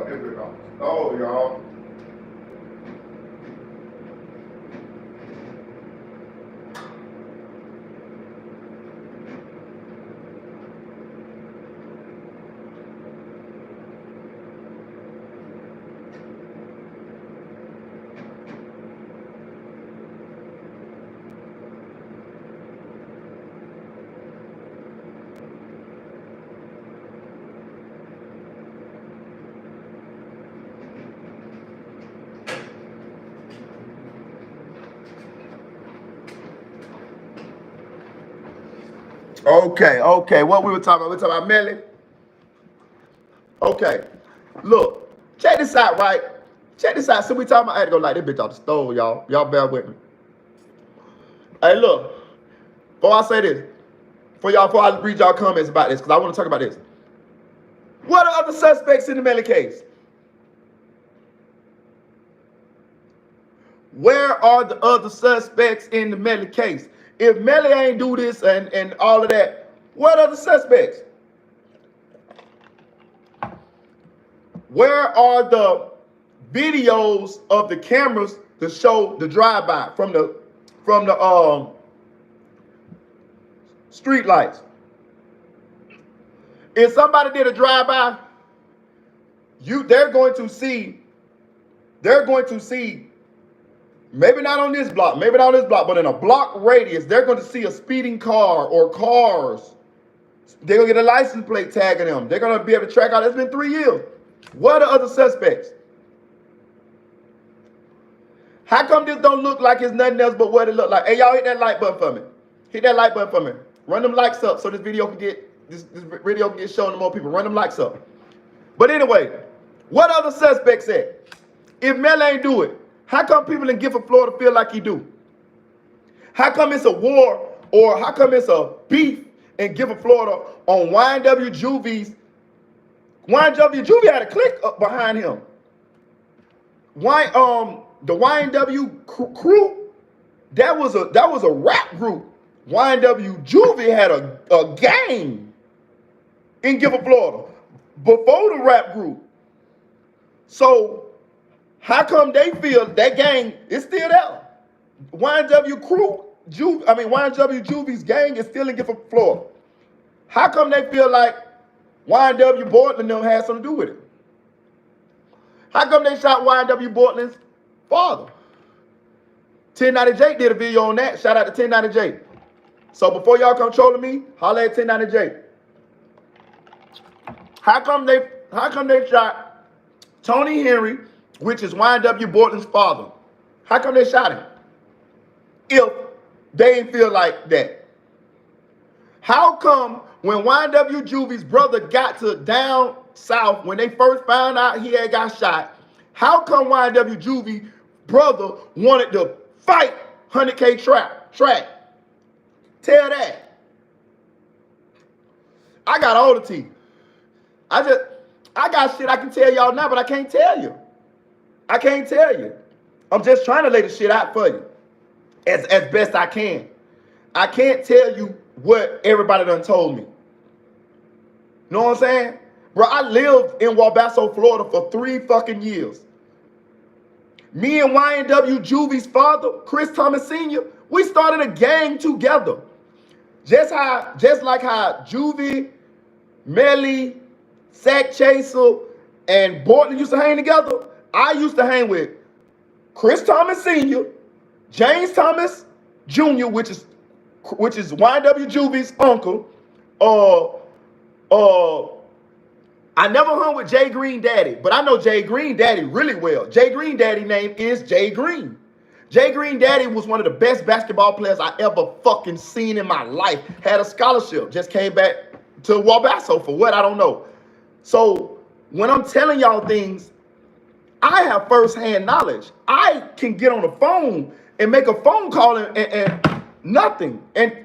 Here we go. Oh, y'all. Okay. What we were talking about? We were talking about Melly. Okay. Look, check this out, right? Check this out. So we talking about, I had to go light this bitch off the stove, y'all. Y'all bear with me. Hey, look. Before I say this, before I read y'all comments about this, because I want to talk about this. What are other suspects in the Melly case? Where are the other suspects in the Melly case? If Melly ain't do this and all of that, what are the suspects? Where are the videos of the cameras to show the drive-by from the street lights? If somebody did a drive-by, they're going to see, maybe not on this block, but in a block radius, they're going to see a speeding car or cars. They're going to get a license plate tagging them. They're going to be able to track out. It's been 3 years. What are other suspects? How come this don't look like it's nothing else but what it look like? Hey, y'all hit that like button for me. Hit that like button for me. Run them likes up so this video can get shown to more people. Run them likes up. But anyway, what other suspects at? If Melly ain't do it, how come people in Gifford, Florida feel like he do? How come it's a war or how come it's a beef in Gifford, Florida on YNW Juvie's? YNW Juvie had a clique up behind him. The YNW crew, that was a rap group. YNW Juvie had a gang in Gifford, Florida before the rap group. So how come they feel that gang is still there? YNW Juvie's gang is still in Gifford, Florida. How come they feel like YNW Bortland them had something to do with it? How come they shot YNW Bortland's father? 1090 Jake did a video on that. Shout out to 1090 Jake. So before y'all come trolling me, holler at 1090 Jake. How come they shot Tony Henry, which is YNW Bortland's father? How come they shot him? If they didn't feel like that. How come when YNW Juvie's brother got to down south, when they first found out he had got shot, how come YNW Juvie brother wanted to fight 100K track? Tell that. I got all the tea. I got shit I can tell y'all now, but I can't tell you. I'm just trying to lay the shit out for you as best I can. I can't tell you what everybody done told me. Know what I'm saying? Bro, I lived in Wabasso, Florida for 3 fucking years. Me and YNW Juvie's father, Chris Thomas Sr., we started a gang together. Just like how Juvie, Melly, Sack Chaser, and Bortland used to hang together, I used to hang with Chris Thomas Sr., James Thomas Jr., which is YNW Juvie's uncle. I never hung with Jay Green Daddy, but I know Jay Green Daddy really well. Jay Green Daddy name is Jay Green. Jay Green Daddy was one of the best basketball players I ever fucking seen in my life. Had a scholarship, just came back to Wabasso for what, I don't know. So when I'm telling y'all things, I have firsthand knowledge. I can get on the phone and make a phone call and nothing. And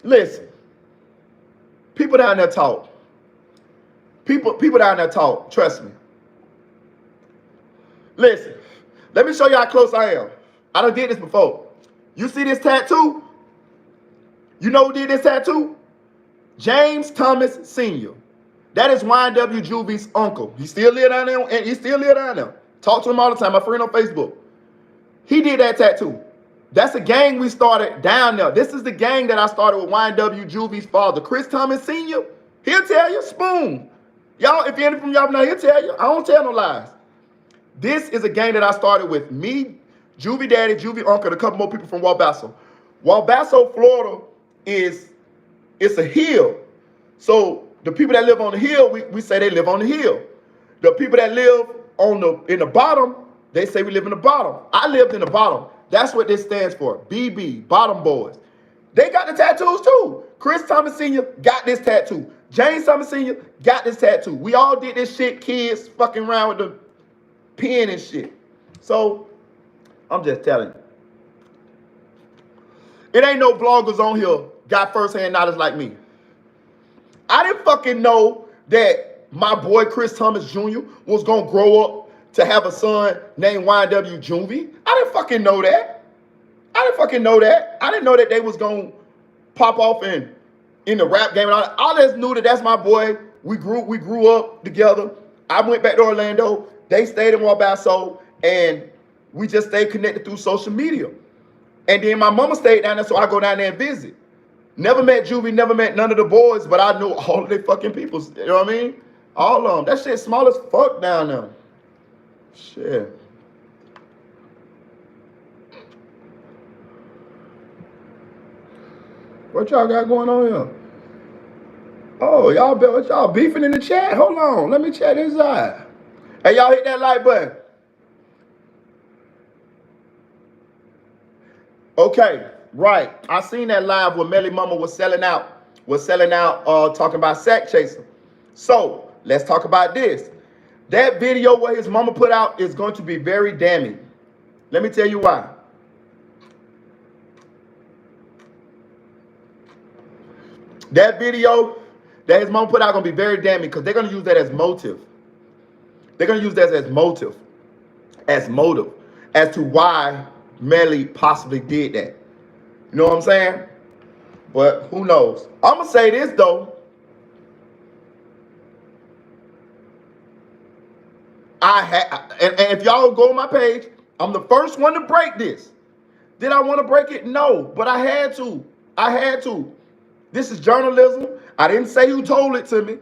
listen, people down there talk. People down there talk, trust me. Listen, let me show you how close I am. I done did this before. You see this tattoo? You know who did this tattoo? James Thomas Sr. That is YNW Juvie's uncle. He still live down there, and he still live down there. Talk to him all the time. My friend on Facebook. He did that tattoo. That's a gang we started down there. This is the gang that I started with YNW Juvie's father, Chris Thomas Sr. He'll tell you, Spoon. Y'all, if you're any from y'all now, he'll tell you. I don't tell no lies. This is a gang that I started with me, Juvie Daddy, Juvie Uncle, and a couple more people from Wabasso. Wabasso, Florida it's a hill. So the people that live on the hill, we say they live on the hill. The people that live in the bottom, they say we live in the bottom. I lived in the bottom. That's what this stands for. BB, Bottom Boys. They got the tattoos too. Chris Thomas Sr. got this tattoo. James Thomas Sr. got this tattoo. We all did this shit, kids fucking around with the pen and shit. So, I'm just telling you. It ain't no bloggers on here got first-hand knowledge like me. I didn't fucking know that my boy Chris Thomas Jr. was going to grow up to have a son named YNW Juvie. I didn't fucking know that. I didn't know that they was going to pop off in the rap game. And I just knew that that's my boy. We grew up together. I went back to Orlando. They stayed in Wabasso, and we just stayed connected through social media. And then my mama stayed down there, so I go down there and visit. Never met Juvie, never met none of the boys, but I knew all of their fucking people. You know what I mean? All of them. That shit small as fuck down there. Shit. What y'all got going on here? Oh, y'all beefing in the chat? Hold on. Let me check this out. Hey, y'all hit that like button. Okay, right. I seen that live where Melly Mama was selling out, talking about sack chasing. So let's talk about this. That video where his mama put out is going to be very damning. Let me tell you why. That video that his mama put out gonna be very damning because they're gonna use that as motive. They're gonna use that as motive as to why Melly possibly did that. You know what I'm saying? But who knows? I'm gonna say this though. And if y'all go on my page, I'm the first one to break this. Did I want to break it? No, but I had to. This is journalism. I didn't say who told it to me.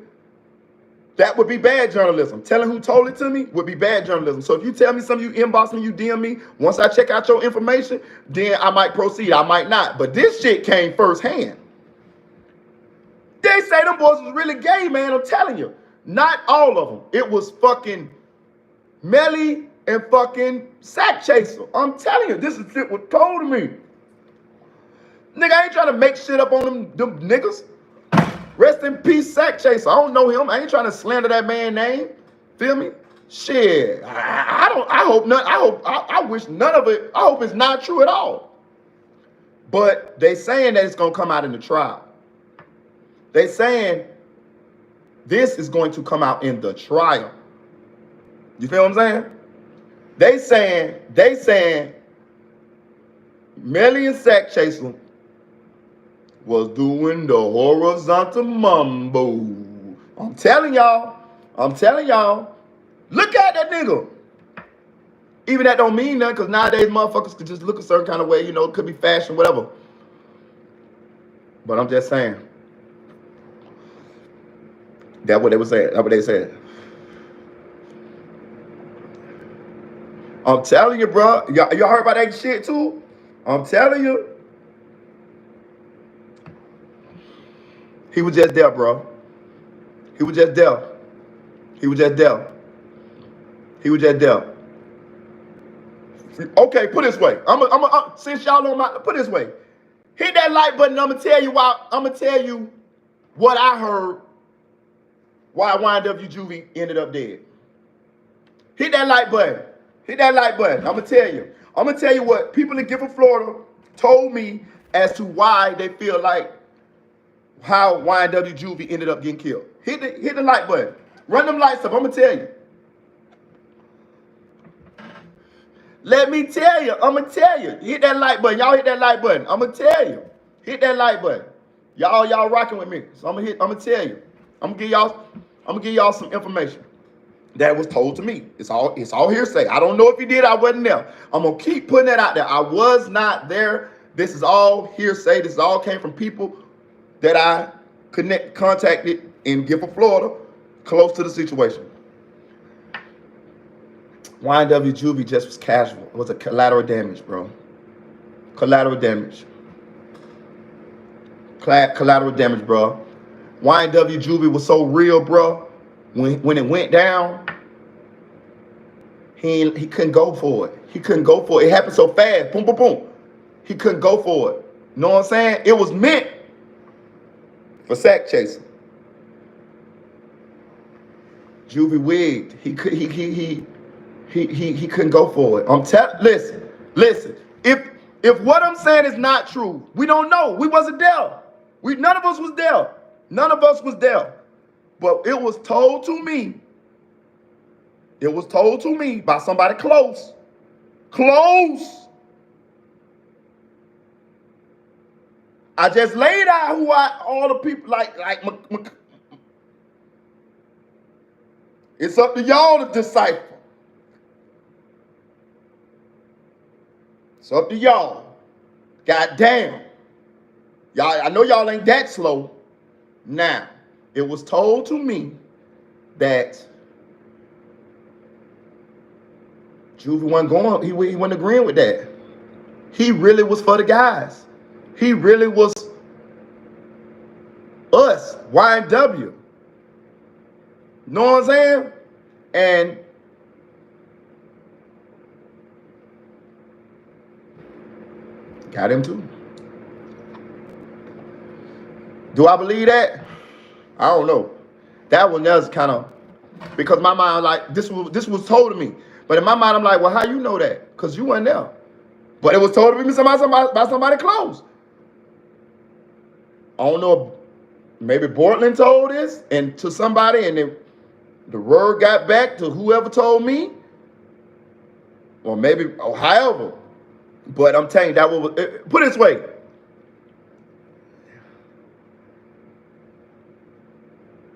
That would be bad journalism. Telling who told it to me would be bad journalism. So if you tell me something, you inbox me, you DM me, once I check out your information, then I might proceed. I might not. But this shit came firsthand. They say them boys was really gay, man. I'm telling you. Not all of them. It was fucking Melly and fucking Sack Chaser. I'm telling you, this is shit was told to me. Nigga, I ain't trying to make shit up on them niggas. Rest in peace, Sack Chaser. I don't know him. I ain't trying to slander that man's name. Feel me? Shit. I wish none of it. I hope it's not true at all. But they saying that it's gonna come out in the trial. They saying this is going to come out in the trial. You feel what I'm saying? They saying Melly and Sack Chaser was doing the horizontal mumbo. I'm telling y'all. Look at that nigga. Even that don't mean nothing, because nowadays motherfuckers could just look a certain kind of way, you know, it could be fashion, whatever. But I'm just saying. That's what they were saying. That's what they said. I'm telling you, bro. Y'all heard about that shit too? I'm telling you. He was just there, bro. He was just there. Okay, put it this way. Since y'all know put it this way. Hit that like button. I'm gonna tell you why. I'm gonna tell you what I heard. Why YNW Juvie ended up dead. Hit that like button. I'm gonna tell you what people in Gifford, Florida told me as to why they feel like how YNW Juvie ended up getting killed. Hit the like button. Run them lights up. I'm gonna tell you. Let me tell you. Hit that like button. Y'all hit that like button. I'm gonna tell you. Hit that like button. Y'all rocking with me. So I'm gonna tell you. I'm gonna give y'all. I'm gonna give y'all some information that was told to me. It's all hearsay. I don't know if he did. I wasn't there. I'm gonna keep putting that out there. I was not there. This is all hearsay. This all came from people that I contacted in Gifford, Florida, close to the situation. YNW Juvie just was casual. It was a collateral damage, bro. Collateral damage. Collateral damage, bro. YNW Juvie was so real, bro. When it went down, he couldn't go for it. He couldn't go for it. It happened so fast. Boom, boom, boom. He couldn't go for it. You know what I'm saying? It was meant for sack chasing. Juvie wigged. He couldn't go for it. Listen. If what I'm saying is not true, we don't know. We wasn't there. None of us was there. None of us was there. But it was told to me. It was told to me by somebody close. Close. I just laid out all the people like it's up to y'all to decipher. It's up to y'all. God damn. Y'all, I know y'all ain't that slow. Now, it was told to me that Juvie wasn't going, he wasn't agreeing with that. He really was for the guys. He really was us, YNW. You know what I'm saying? And got him too. Do I believe that? I don't know. That one was kind of, because my mind, like, this was told to me. But in my mind, I'm like, well, how you know that? Because you weren't there. But it was told to me by somebody close. I don't know if maybe Portland told this and to somebody, and the word got back to whoever told me. Or maybe, or however. But I'm telling you, that was, put it this way.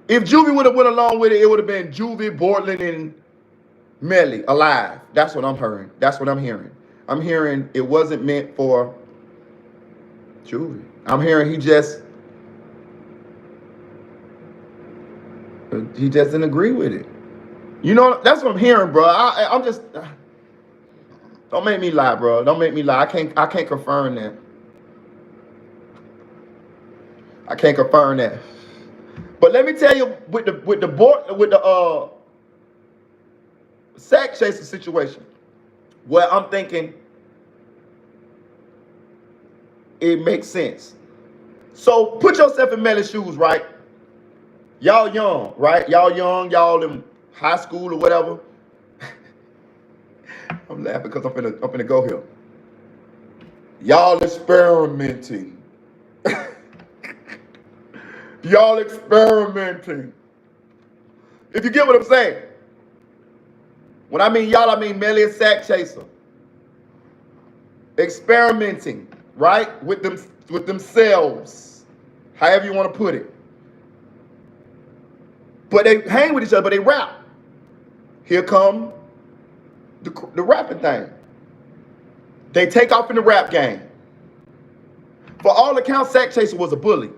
If Juvie would have went along with it, it would have been Juvie, Portland, and Melly alive. That's what I'm hearing. That's what I'm hearing. I'm hearing it wasn't meant for Juvie. I'm hearing he just didn't agree with it. You know, that's what I'm hearing, bro. I'm just, don't make me lie, bro. Don't make me lie. I can't confirm that. I can't confirm that. But let me tell you, with the sack chaser situation, where I'm thinking it makes sense. So put yourself in Melly's shoes, right? Y'all young, right? Y'all young, y'all in high school or whatever. I'm laughing because I'm finna go here. Y'all experimenting. Y'all experimenting. If you get what I'm saying. When I mean y'all, I mean Melly and sack chaser. Experimenting, right? With themselves. However you want to put it. But they hang with each other, but they rap. Here come the rapping thing. They take off in the rap game. For all accounts, sack chaser was a bully.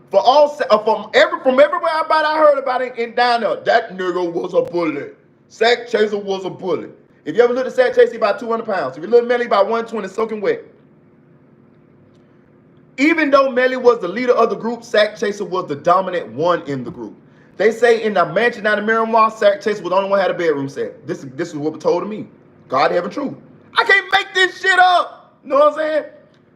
From everywhere I heard about it in down there, that nigga was a bully. Sack chaser was a bully. If you ever looked at sack chaser, about 200 pounds. If you look at Melly, about 120, soaking wet. Even though Melly was the leader of the group, sack chaser was the dominant one in the group. They say in the mansion down in Miramar, sack chaser was the only one who had a bedroom set. This is what was told to me. God heaven true. I can't make this shit up. You know what I'm saying?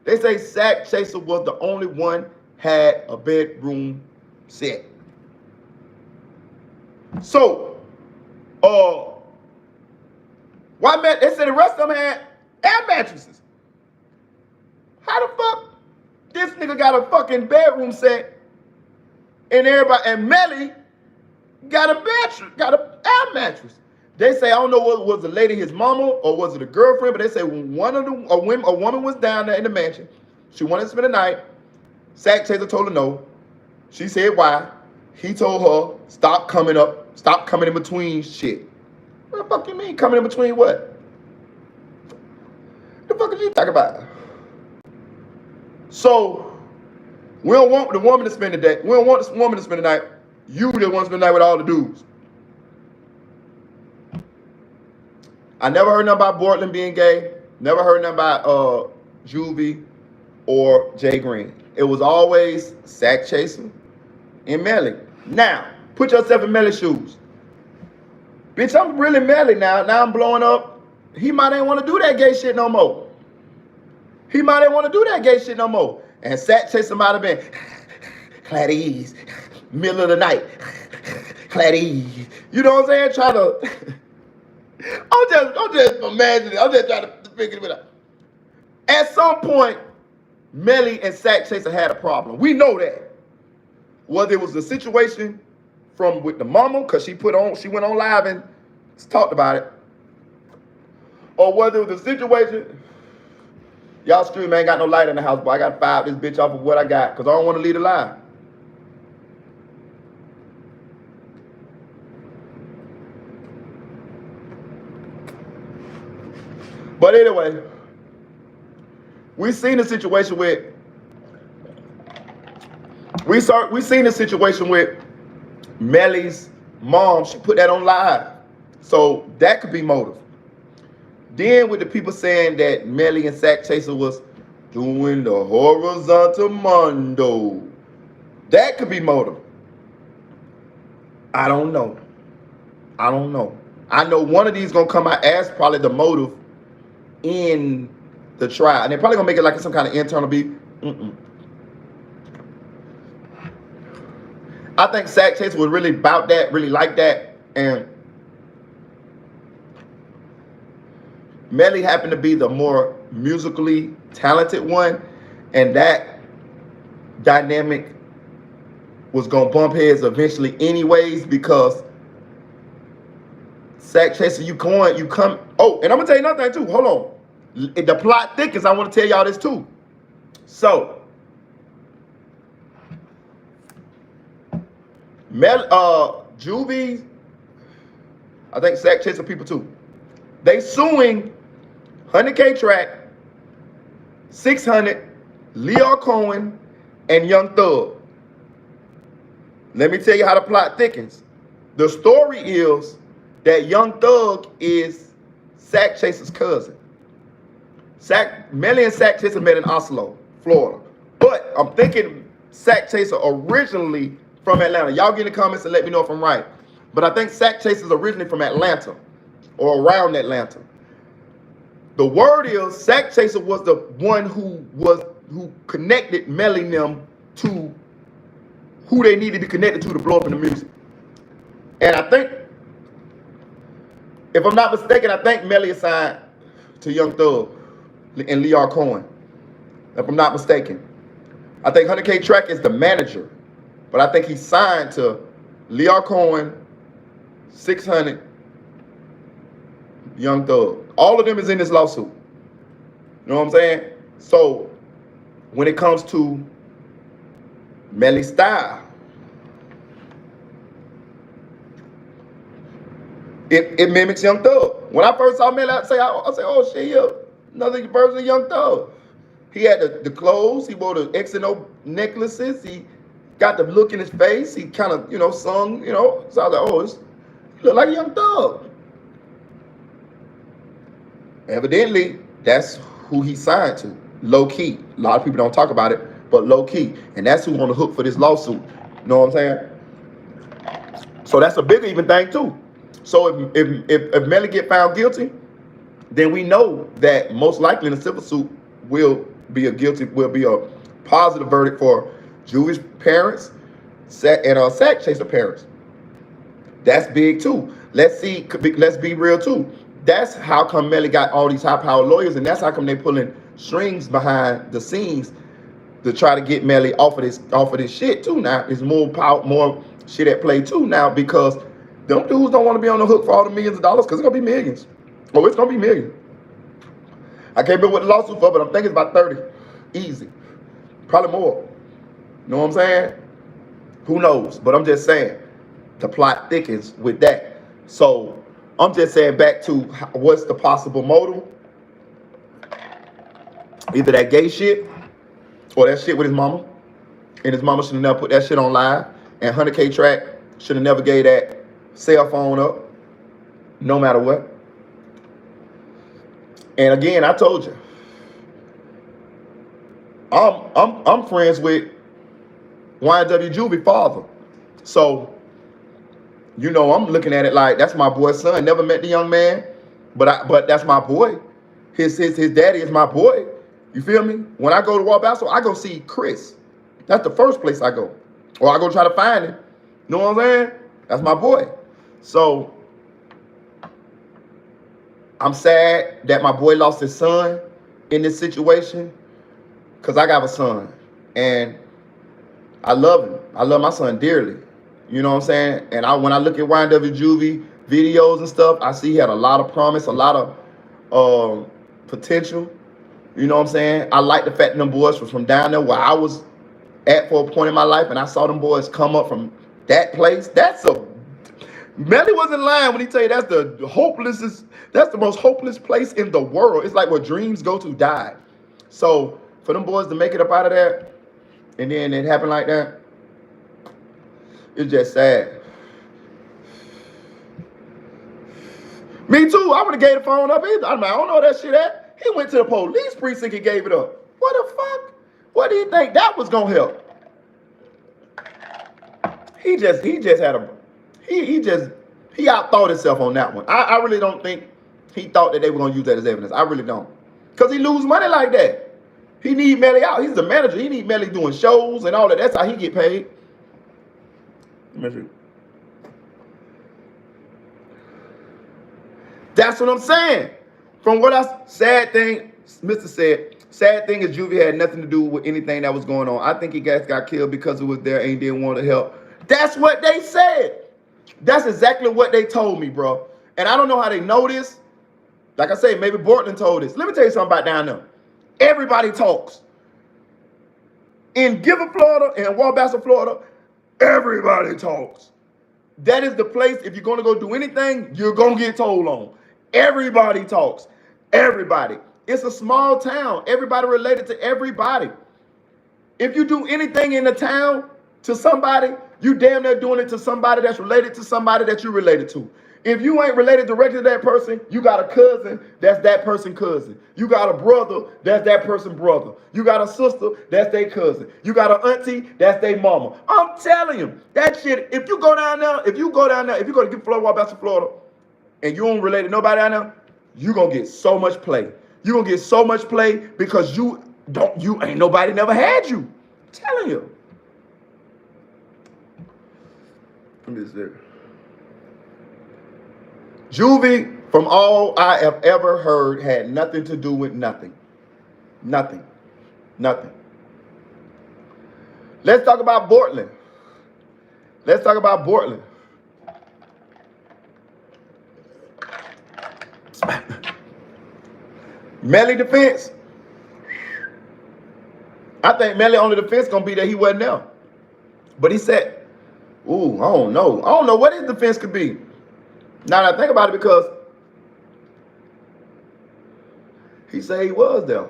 They say sack chaser was the only one had a bedroom set. So, they said the rest of them had air mattresses. How the fuck this nigga got a fucking bedroom set and everybody, and Melly got an air mattress. They say, I don't know whether it was the lady his mama or was it a girlfriend, but they say when a woman was down there in the mansion, she wanted to spend the night. Sack chaser told her no. She said why. he told her, stop coming in between shit. What the fuck you mean coming in between what? The fuck are you talking about? So, we don't want the woman to spend the day. We don't want this woman to spend the night. You the one to spend the night with all the dudes. I never heard nothing about Portland being gay. Never heard nothing about Juvie or Jay Green. It was always Sack Chaser and Melly. Now, put yourself in Melly's shoes. Bitch, I'm really Melly now. Now I'm blowing up. He might ain't want to do that gay shit no more. He might ain't want to do that gay shit no more. And Sack Chaser might have been Cladies, middle of the night, Cladies. You know what I'm saying? Try to. I'm just imagining. I'm just trying to figure it out. At some point, Melly and Sack Chaser had a problem. We know that. Whether it was the situation with the mama, because she went on live and talked about it, or whether it was the situation, y'all scream, I ain't got no light in the house, boy. I got to fire this bitch off of what I got, because I don't want to leave it alive. But anyway, we seen the situation with Melly's mom. She put that on live, so that could be motive. Then with the people saying that Melly and Sack Chaser was doing the horizontal mondo, that could be motive. I don't know. I know one of these gonna come out as probably the motive in the trial, and they're probably gonna make it like some kind of internal beef. I think Sack Chaser was really about that, really like that, and Melly happened to be the more musically talented one, and that dynamic was gonna bump heads eventually anyways, because Sack Chaser, you come. Oh, and I'm gonna tell you another thing too. Hold on. The plot thickens. I want to tell y'all this too. So, Juvie, I think Sack Chaser people too. They suing 100K Track, 600, Leo Cohen, and Young Thug. Let me tell you how the plot thickens. The story is that Young Thug is Sack Chaser's cousin. Melly and Sack Chaser met in Oslo, Florida. But I'm thinking Sack Chaser originally from Atlanta. Y'all get in the comments and let me know if I'm right. But I think Sack Chaser is originally from Atlanta or around Atlanta. The word is Sack Chaser was the one who connected Melly and them to who they needed to be connected to blow up in the music. And I think, if I'm not mistaken, I think Melly is signed to Young Thug and Leo Cohen. If I'm not mistaken. I think 100K Track is the manager. But I think he's signed to Leo Cohen, 600, Young Thug. All of them is in this lawsuit. You know what I'm saying? So, when it comes to Melly's style, it mimics Young Thug. When I first saw Melly, I say, oh shit, yeah, another version of Young Thug. He had the clothes, he wore the X and O necklaces, he got the look in his face, he kind of, sung, so I was like, oh, he look like Young Thug. Evidently, that's who he signed to, low key. A lot of people don't talk about it, but low key. And that's who on the hook for this lawsuit. You know what I'm saying? So that's a bigger even thing too. So if Melly get found guilty, then we know that most likely in the civil suit will be a positive verdict for Jewish parents and Sack Chaser parents. That's big too. Let's be real too. That's how come Melly got all these high-powered lawyers, and that's how come they pulling strings behind the scenes to try to get Melly off of this shit too. Now there's more shit at play too now, because them dudes don't want to be on the hook for all the millions of dollars, because it's gonna be millions. Oh, it's gonna be millions. I can't remember what the lawsuit for, but I'm thinking it's about 30, easy, probably more. You know what I'm saying? Who knows? But I'm just saying, the plot thickens with that. So I'm just saying back to what's the possible motive? Either that gay shit or that shit with his mama. And his mama should have never put that shit on live. And 100K Track should have never gave that cell phone up, no matter what. And again, I told you, I'm friends with YNW Juvie father. So, you know, I'm looking at it like that's my boy's son. Never met the young man, but that's my boy. His daddy is my boy. You feel me? When I go to Wabasso, I go see Chris. That's the first place I go. Or I go try to find him. You know what I'm saying? That's my boy. So I'm sad that my boy lost his son in this situation, because I got a son. And I love him. I love my son dearly. You know what I'm saying? And when I look at YNW Juvie videos and stuff, I see he had a lot of promise, a lot of potential. You know what I'm saying? I like the fact that them boys was from down there where I was at for a point in my life, and I saw them boys come up from that place. Melly wasn't lying when he tell you that's the most hopeless place in the world. It's like where dreams go to die. So for them boys to make it up out of there, and then it happened like that, it's just sad. Me too. I would have gave the phone up either. I don't know where that shit at. He went to the police precinct and gave it up. What the fuck? What do you think that was gonna help? He outthought himself on that one. I really don't think he thought that they were gonna use that as evidence. I really don't. Because he lose money like that. He need Melly out. He's the manager. He need Melly doing shows and all that. That's how he get paid. That's what I'm saying. From what sad thing, Mr. said, sad thing is Juvie had nothing to do with anything that was going on. I think he got killed because it was there and he didn't want to help. That's what they said. That's exactly what they told me, bro. And I don't know how they know this. Like I say, maybe Portland told this. Let me tell you something about down there. Everybody talks. In Gifford, Florida, and Wabasso, Florida, everybody talks. That is the place, if you're going to go do anything, you're going to get told on. Everybody talks. Everybody. It's a small town. Everybody related to everybody. If you do anything in the town to somebody, you damn near doing it to somebody that's related to somebody that you related to. If you ain't related directly to that person, you got a cousin that's that person cousin. You got a brother that's that person brother. You got a sister that's their cousin. You got an auntie that's their mama. I'm telling you, that shit, if you go to Gifford, Florida, Wabasso, Florida, and you don't relate to nobody down there, you're going to get so much play. You're going to get so much play because you ain't nobody never had you. I'm telling you. Let me see. Juvie, from all I have ever heard, had nothing to do with nothing. Nothing. Nothing. Let's talk about Portland. Let's talk about Portland. Melly defense. I think Melly only defense gonna be that he wasn't there. But he said, ooh, I don't know. I don't know what his defense could be. Now that I think about it, because he said he was there.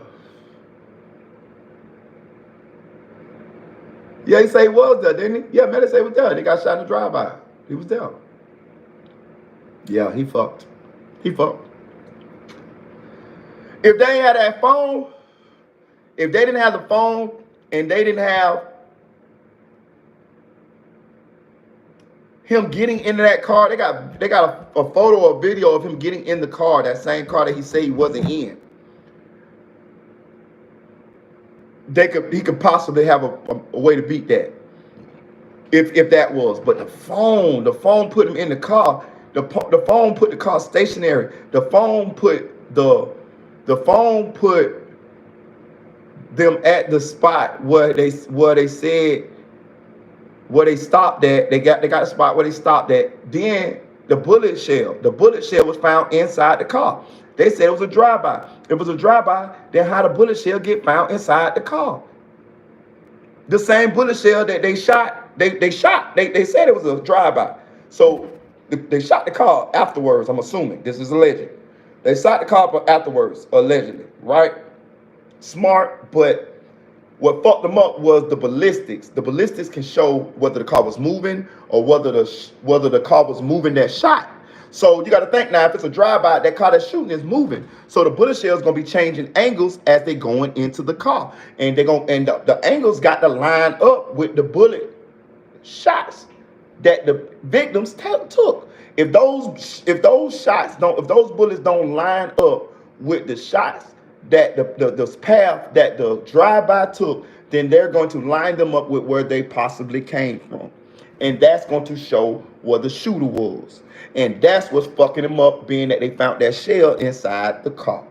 Yeah, he said he was there, didn't he? Yeah, Melly said he was there. And he got shot in the drive-by. He was there. Yeah, he fucked. He fucked. If they ain't had that phone, if they didn't have the phone and they didn't have him getting into that car, they got a photo or video of him getting in the car, that same car that he said he wasn't in. He could possibly have a way to beat that. If that was. But the phone put him in the car. The phone put the car stationary. The phone put them at the spot where they stopped at. They got a spot where they stopped at. Then the bullet shell was found inside the car. They said it was a drive-by. If it was a drive-by, then how the bullet shell get found inside the car? The same bullet shell that they shot they shot. They said it was a drive-by. So they shot the car afterwards. I'm assuming this is alleged. They shot the car afterwards, allegedly, right? Smart, but what fucked them up was the ballistics. The ballistics can show whether the car was moving or whether the car was moving that shot. So you got to think now, if it's a drive-by, that car that's shooting is moving. So the bullet shell is gonna be changing angles as they going into the car, and the angles got to line up with the bullet shots that the victims took. If those bullets don't line up with the shots that the path that the drive-by took, then they're going to line them up with where they possibly came from. And that's going to show where the shooter was. And that's what's fucking them up, being that they found that shell inside the car.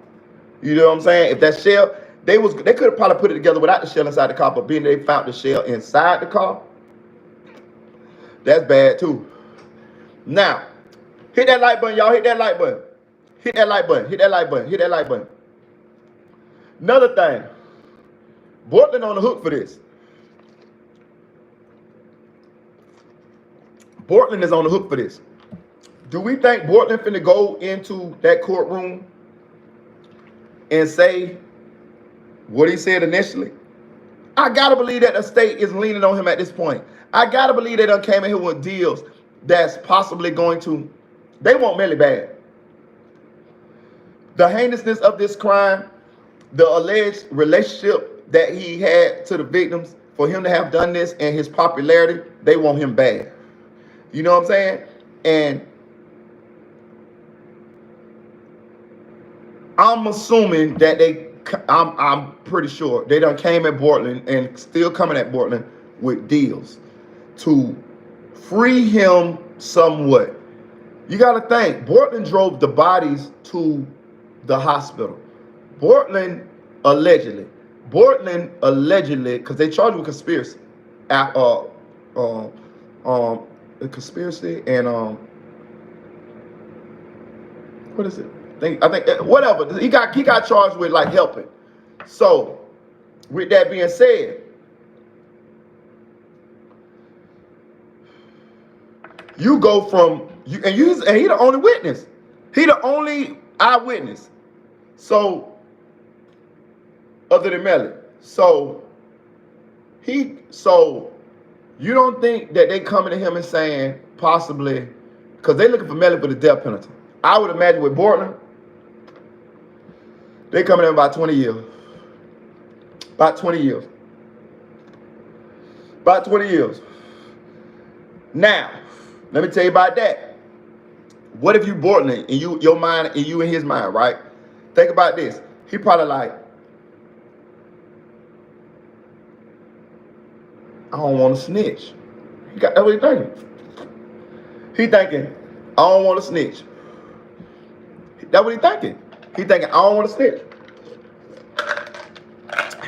You know what I'm saying? If that shell, they could have probably put it together without the shell inside the car, but being that they found the shell inside the car, that's bad too. Now, hit that like button, y'all. Hit that like button. Hit that like button. Hit that like button. Hit that like button. Another thing, Portland on the hook for this. Portland is on the hook for this. Do we think Portland finna go into that courtroom and say what he said initially? I gotta believe that the state is leaning on him at this point. I gotta believe they done came in here with deals that's possibly going to, they want Melly bad. The heinousness of this crime, the alleged relationship that he had to the victims, for him to have done this, and his popularity, they want him bad. You know what I'm saying? And I'm assuming that I'm pretty sure they done came at Portland and still coming at Portland with deals to free him somewhat. You got to think, Portland drove the bodies to the hospital. Portland allegedly, because they charged with conspiracy, conspiracy and what is it? I think whatever he got charged with, like helping. So, with that being said, you go from and he the only witness. He the only eyewitness. So, other than Melly. So you don't think that they coming to him and saying possibly, because they looking for Melly for the death penalty. I would imagine with Portland, they coming in about 20 years. About 20 years. About 20 years. Now, let me tell you about that. What if you Portland and your mind and you in his mind, right? Think about this. He probably like, I don't want to snitch. That's what he thinking. He thinking, I don't want to snitch. That's what he thinking. He thinking, I don't want to snitch.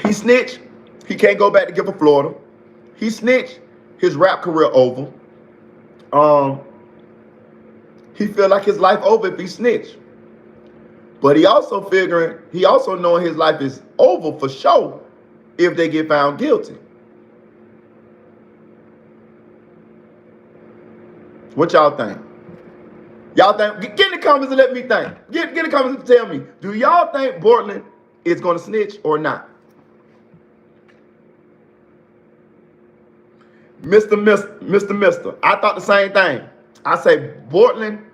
He snitched. He can't go back to Gifford, Florida. He snitched. His rap career over. He feel like his life over if he snitched. But he also knowing his life is over for sure if they get found guilty. What y'all think? Y'all think? Get in the comments and let me think. Get in the comments and tell me. Do y'all think Portland is going to snitch or not? Mr. I thought the same thing. I say Portland.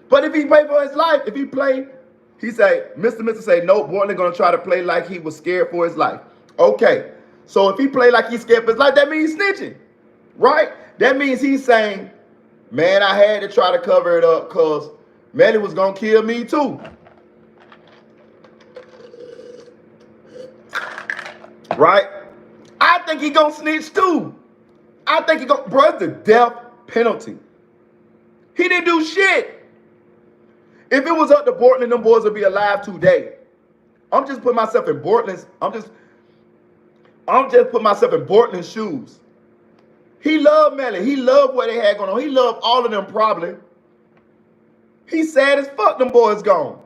But if he play for his life, he say, Mr. say, no, Portland going to try to play like he was scared for his life. Okay. So if he play like he's scared for his life, that means he's snitching. Right? That means he's saying, man, I had to try to cover it up because Melly was going to kill me too. Right? I think he going to snitch too. I think he going to, bro, it's the death penalty. He didn't do shit. If it was up to Portland, them boys would be alive today. I'm just putting myself in Portland's, I'm just putting myself in Portland's shoes. He loved Melly. He loved what they had going on. He loved all of them probably. He's sad as fuck them boys gone.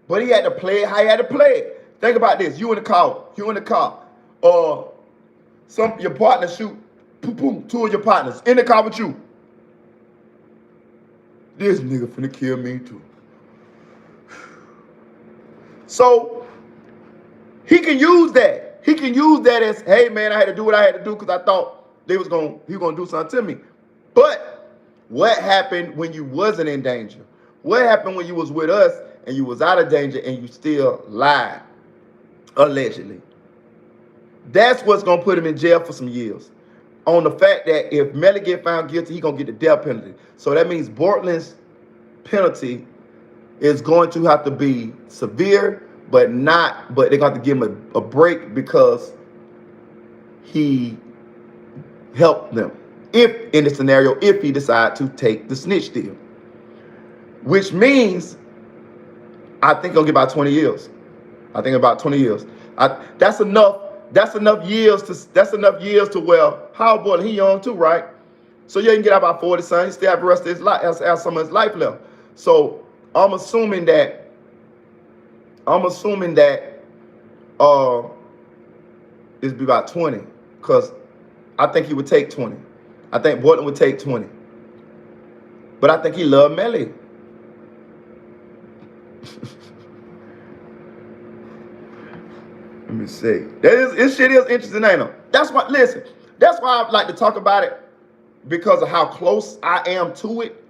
But he had to play it how he had to play it. Think about this. You in the car. Or your partner shoot Boom, boom, two of your partners in the car with you. This nigga finna kill me too. So he can use that. He can use that as, hey man, I had to do what I had to do because I thought he was gonna do something to me. But what happened when you wasn't in danger? What happened when you was with us and you was out of danger and you still lied? Allegedly. That's what's gonna put him in jail for some years. On the fact that if Melly get found guilty, he gonna get the death penalty. So that means Portland's penalty is going to have to be severe, but they're going to give him a break because he helped them. If in the scenario, if he decide to take the snitch deal, which means I think he'll get about 20 years. I think about 20 years. That's enough. That's enough years to well, how old he young too, right? So yeah, he can get out about 40, son. He still have the rest of his life, has some of his life left. So I'm assuming that it'd be about 20, because I think he would take 20. I think Portland would take 20. But I think he loved Melly. Let me see. This shit is interesting, ain't it? That's why I like to talk about it, because of how close I am to it.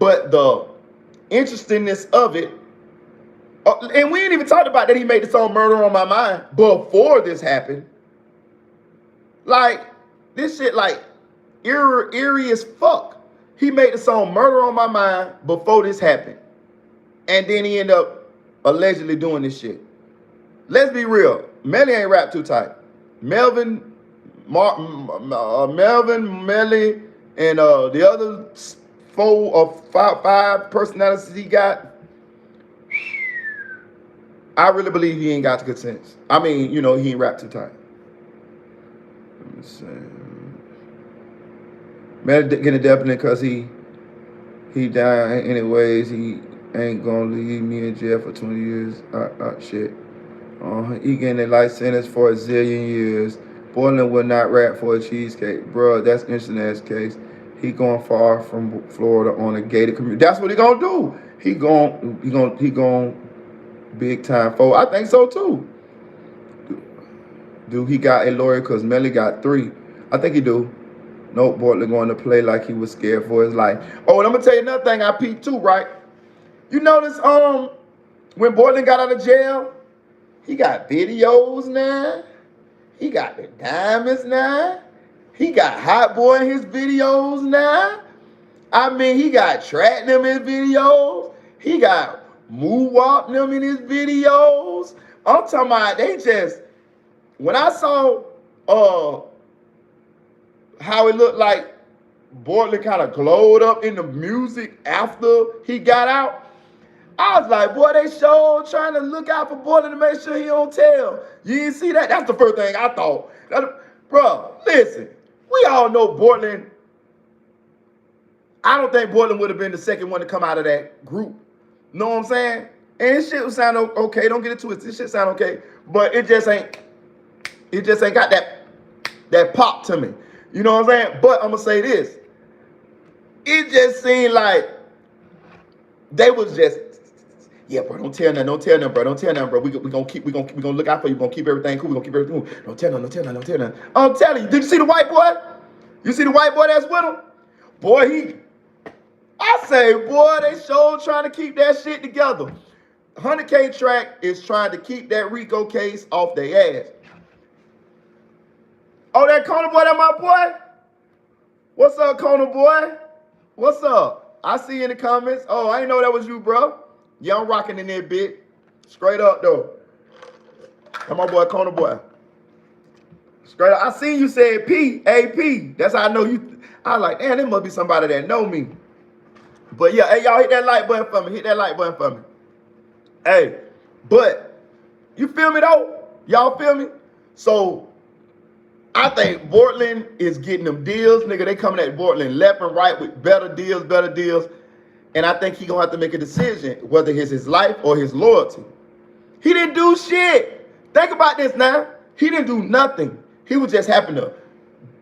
But the interestingness of it, and we ain't even talked about that he made the song Murder on My Mind before this happened. Like, this shit like eerie as fuck. He made the song Murder on My Mind before this happened. And then he ended up allegedly doing this shit. Let's be real. Melly ain't rap too tight. Melly, and the other 4 or 5 personalities he got, I really believe he ain't got the good sense. I mean, he ain't rap too tight. Let me see. Melly getting definitely because he died anyways. He ain't gonna leave me in jail for 20 years. Shit. He getting a life sentence for a zillion years. Portland will not rap for a cheesecake. Bro, that's instant ass case. He going far from Florida on a gated community. That's what he gonna do. He going big time for. I think so too. Do he got a lawyer? Cause Melly got 3. I think he do. Nope, Portland going to play like he was scared for his life. Oh, and I'm gonna tell you another thing I peeped too, right? You notice when Portland got out of jail, he got videos now. He got the diamonds now. He got Hot Boy in his videos now. I mean, he got Track them in his videos. He got Moonwalk them in his videos. I'm talking about when I saw how it looked like Portland kind of glowed up in the music after he got out, I was like, boy, they sure trying to look out for Portland to make sure he don't tell. You didn't see that? That's the first thing I thought. Bro, listen, we all know Portland. I don't think Portland would have been the second one to come out of that group. Know what I'm saying? And this shit would sound okay. Don't get it twisted. This shit sound okay. But it just ain't got that pop to me. You know what I'm saying? But I'm going to say this. It just seemed like they was just, yeah, bro, don't tell nothing, bro. Don't tell nothing, bro. We gonna look out for you. We gonna keep everything cool. We gonna keep everything cool. Don't tell nothing. I'm telling you, did you see the white boy? You see the white boy that's with him? Boy, I say, boy, they sure trying to keep that shit together. 100K Track is trying to keep that Rico case off their ass. Oh, that corner boy, that my boy? What's up, corner boy? What's up? I see you in the comments. Oh, I didn't know that was you, bro. Yeah, I'm rocking in there, bit. Straight up, though. That's my boy, corner boy. Straight up. I seen you said P, AP. That's how I know you. I was like, damn, there must be somebody that know me. But yeah, hey, y'all hit that like button for me. Hit that like button for me. Hey, but you feel me, though? Y'all feel me? So I think Portland is getting them deals. Nigga, they coming at Portland left and right with better deals. And I think he gonna have to make a decision whether it's his life or his loyalty. He didn't do shit. Think about this now. He didn't do nothing. He was just happen to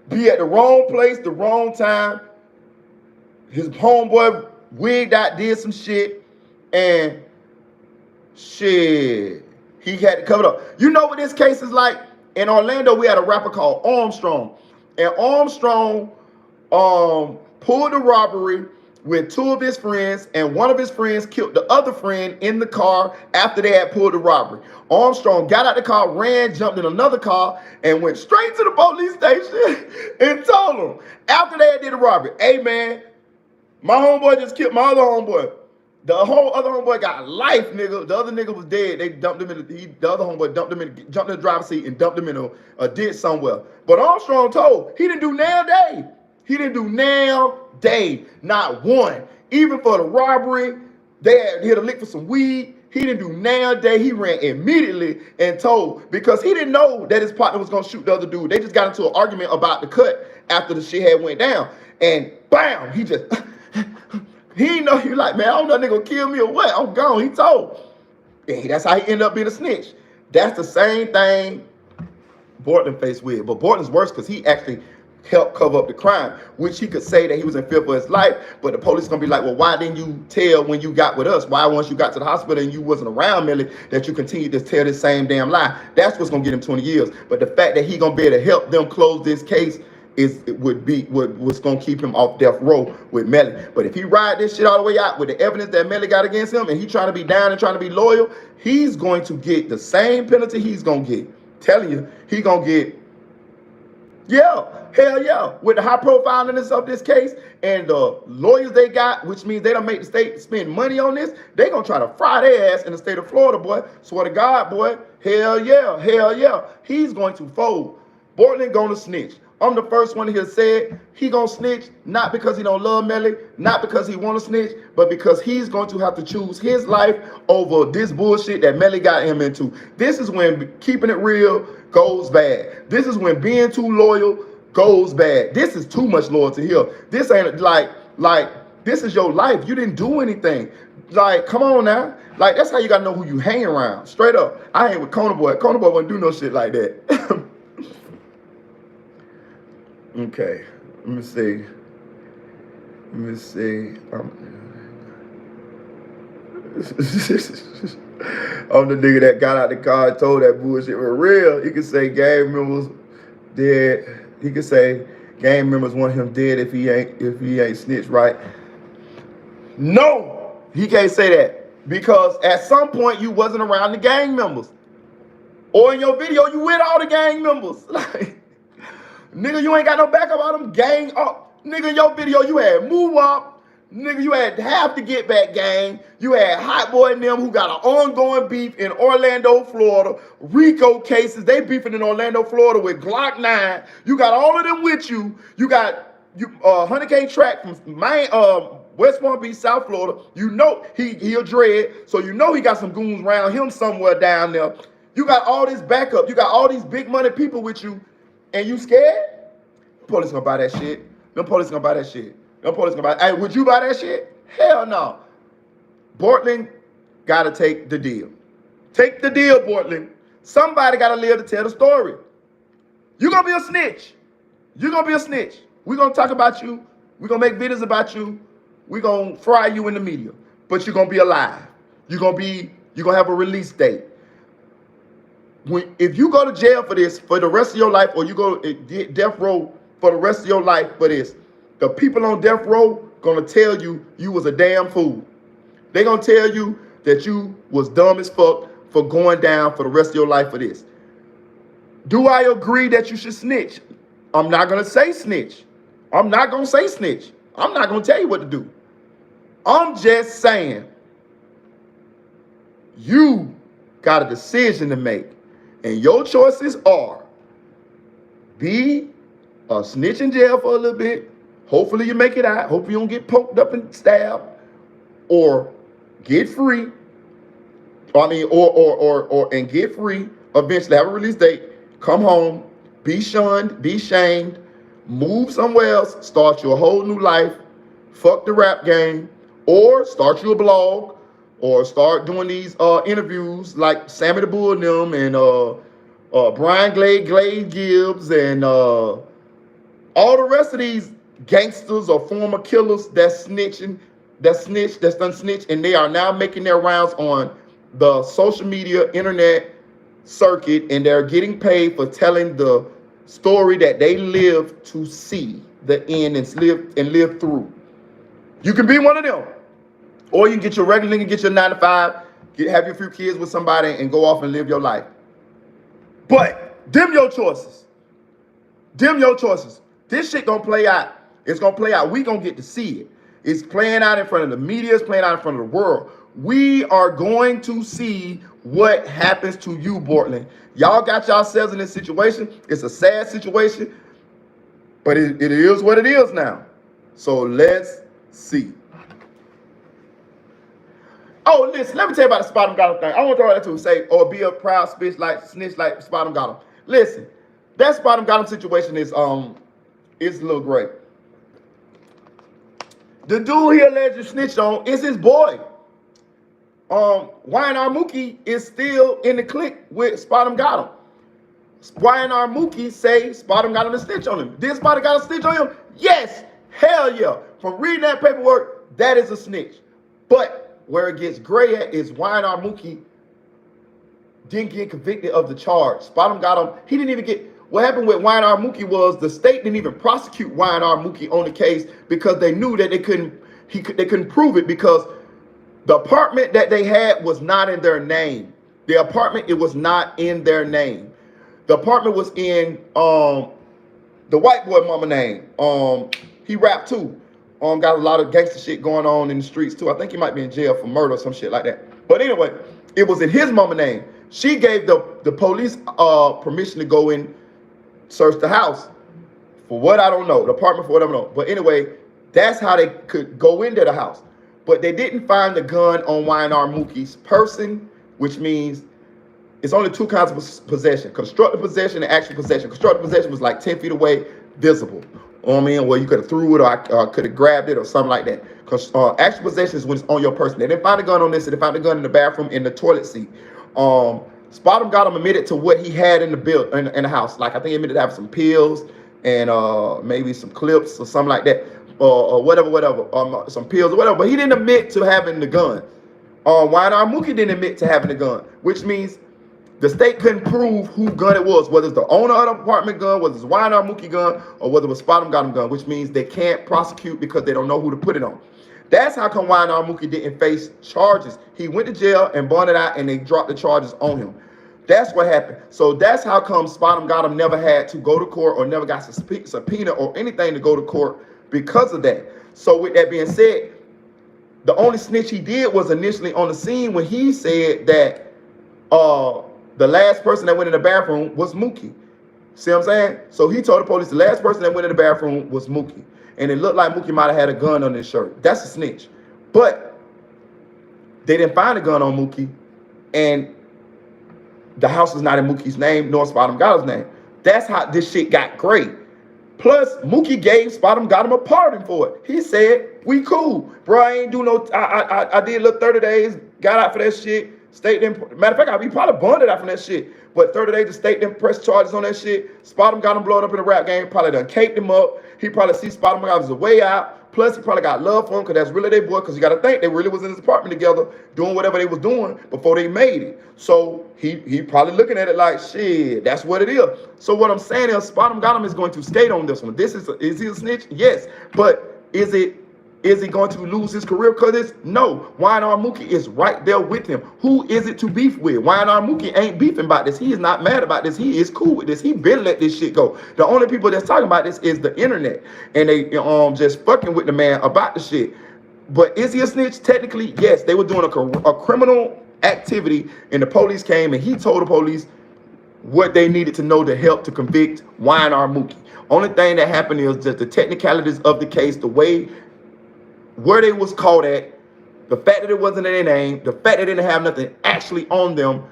be at the wrong place, the wrong time. His homeboy wigged out, did some shit, and shit, he had to cover it up. You know what this case is like? In Orlando, we had a rapper called Armstrong, and Armstrong pulled a robbery with two of his friends, and one of his friends killed the other friend in the car after they had pulled the robbery. Armstrong got out the car, ran, jumped in another car, and went straight to the police station and told them, after they had did the robbery, hey man, my homeboy just killed my other homeboy. The whole other homeboy got life, nigga. The other nigga was dead. They dumped him in the other homeboy jumped in the driver's seat and dumped him in a ditch somewhere. But Armstrong told he didn't do nail day. He didn't do nail day, not one. Even for the robbery, they had hit a lick for some weed. He didn't do nail day. He ran immediately and told, because he didn't know that his partner was gonna shoot the other dude. They just got into an argument about the cut after the shit had went down. And bam, he just he didn't know. He was like, man, I don't know if they're gonna kill me or what. I'm gone. He told. And that's how he ended up being a snitch. That's the same thing Bortland faced with. But Bortland's worse because he actually helped cover up the crime, which he could say that he was in fear for his life. But the police gonna be like, well, why didn't you tell when you got with us? Why once you got to the hospital and you wasn't around, Melly, that you continued to tell this same damn lie? That's what's gonna get him 20 years. But the fact that he gonna be able to help them close this case what's gonna keep him off death row with Melly. But if he ride this shit all the way out with the evidence that Melly got against him, and he trying to be down and trying to be loyal, he's going to get the same penalty he's gonna get. Telling you, he gonna get, yeah, hell yeah. With the high profileness of this case and the lawyers they got, which means they don't make the state spend money on this, they gonna try to fry their ass in the state of Florida, boy. Swear to God, boy. Hell yeah, hell yeah. He's going to fold. Bortland gonna snitch. I'm the first one here said he gonna snitch, not because he don't love Melly, not because he wanna snitch, but because he's going to have to choose his life over this bullshit that Melly got him into. This is when keeping it real goes bad. This is when being too loyal goes bad. This is too much loyalty here. This ain't like this is your life. You didn't do anything. Like, come on now. Like, that's how you gotta know who you hang around. Straight up. I ain't with Kona Boy. Kona Boy wouldn't do no shit like that. Okay, let me see. I'm the nigga that got out the car and told that bullshit was real. He could say gang members dead. He could say gang members want him dead if he ain't snitched right. No, he can't say that, because at some point you wasn't around the gang members, or in your video you with all the gang members. Like, nigga, you ain't got no backup on them gang up. Nigga, in your video, you had Move Up. Nigga, you had Have to Get Back gang. You had Hot Boy and them who got an ongoing beef in Orlando, Florida. Rico cases, they beefing in Orlando, Florida with Glock 9. You got all of them with you. You got 100K Track from West Palm Beach, South Florida. You know he a dread, so you know he got some goons around him somewhere down there. You got all this backup. You got all these big money people with you. And you scared? The police gonna buy that shit. Them police gonna buy that shit. Them police gonna buy. Hey, would you buy that shit? Hell no. Bortland gotta take the deal. Take the deal, Bortland. Somebody gotta live to tell the story. You gonna be a snitch. You gonna be a snitch. We gonna talk about you. We gonna make videos about you. We gonna fry you in the media. But you're gonna be alive. You're gonna have a release date. If you go to jail for this for the rest of your life, or you go to death row for the rest of your life for this, the people on death row gonna tell you you was a damn fool. They gonna tell you that you was dumb as fuck for going down for the rest of your life for this. Do I agree that you should snitch? I'm not gonna say snitch. I'm not gonna say snitch. I'm not gonna tell you what to do. I'm just saying you got a decision to make. And your choices are be a snitch in jail for a little bit. Hopefully you make it out. Hopefully you don't get poked up and stabbed. Or get free. And get free. Eventually have a release date. Come home. Be shunned. Be shamed. Move somewhere else. Start your whole new life. Fuck the rap game. Or start you a blog. Or start doing these interviews like Sammy the Bull and them, and Brian Glade Gibbs, and All the rest of these gangsters or former killers that's snitching, that's done snitch, and they are now making their rounds on the social media, internet circuit, and they're getting paid for telling the story that they live to see the end and live through. You can be one of them, or you can get your regular nigga, get your 9 to 5, have your few kids with somebody, and go off and live your life. But them your choices. Them your choices. This shit gonna play out. It's gonna play out. We gonna get to see it. It's playing out in front of the media. It's playing out in front of the world. We are going to see what happens to you, Portland. Y'all got yourselves in this situation. It's a sad situation, but it is what it is now. So let's see. Oh, listen, let me tell you about the Spot 'em Got 'em thing. I want to throw that to say, or be a proud snitch like Spot 'em Got 'em. Listen, that Spot 'em Got 'em situation is a little great. The dude he allegedly snitched on is his boy. YNR Mookie is still in the clique with Spot 'em Got 'em. YNR Mookie say Spot 'em got him to snitch on him. Did Spot 'em got a snitch on him? Yes, hell yeah. From reading that paperwork, that is a snitch. But where it gets gray at is YNR Mookie didn't get convicted of the charge. Spot 'em got him. He didn't even get. What happened with YNR Mookie was the state didn't even prosecute YNR Mookie on the case because they knew that they couldn't prove it because the apartment that they had was not in their name. The apartment, it was not in their name. The apartment was in the white boy mama name. He rapped too. Got a lot of gangster shit going on in the streets too. I think he might be in jail for murder or some shit like that. But anyway, it was in his mama name. She gave the police permission to go in, search the house. For what, I don't know. The apartment, for what, I don't know. But anyway, that's how they could go into the house. But they didn't find the gun on YNR Mookie's person, which means it's only two kinds of possession: constructive possession and actual possession. Constructive possession was like 10 feet away, visible. You know what I mean? Well, you could have threw it or I could have grabbed it or something like that. Because actual possession is when it's on your person. They didn't find the gun on this. They found the gun in the bathroom in the toilet seat. Spot 'em got him admitted to what he had in the in the house. Like I think he admitted to have some pills and maybe some clips or something like that, or whatever, some pills or whatever. But he didn't admit to having the gun. YNR Mookie didn't admit to having the gun, which means the state couldn't prove who gun it was, whether it's the owner of the apartment gun, whether it's YNR Mookie gun, or whether it was Spot 'em got him gun, which means they can't prosecute because they don't know who to put it on. That's how come YNR Mookie didn't face charges. He went to jail and bonded out, and they dropped the charges on him. That's what happened. So that's how come Spot 'em got him never had to go to court or never got subpoena or anything to go to court because of that. So with that being said, the only snitch he did was initially on the scene when he said that the last person that went in the bathroom was Mookie. See what I'm saying? So he told the police the last person that went in the bathroom was Mookie. And it looked like Mookie might have had a gun on his shirt. That's a snitch. But they didn't find a gun on Mookie. And the house was not in Mookie's name, nor Spot 'em got his name. That's how this shit got great. Plus, Mookie gave Spot 'em got him a pardon for it. He said, we cool. Bro, I ain't do no, I did a little 30 days, got out for that shit. State them, matter of fact, he probably bonded out from that shit. But 30 days, the state them press charges on that shit. Spot 'em got him blown up in the rap game. Probably done caped him up. He probably see Spot 'em got his way out. Plus, he probably got love for him because that's really their boy. Because you got to think they really was in his apartment together doing whatever they was doing before they made it. So he probably looking at it like, shit, that's what it is. So what I'm saying is Spot 'em got him is going to skate on this one. Is he a snitch? Yes. But is he going to lose his career because of this? No. YNR Mookie is right there with him. Who is it to beef with? YNR Mookie ain't beefing about this. He is not mad about this. He is cool with this. He been let this shit go. The only people that's talking about this is the internet. And they just fucking with the man about the shit. But is he a snitch? Technically, yes. They were doing a criminal activity and the police came and he told the police what they needed to know to help to convict YNR Mookie. Only thing that happened is just the technicalities of the case, the way where they was caught at, the fact that it wasn't in their name, the fact that they didn't have nothing actually on them,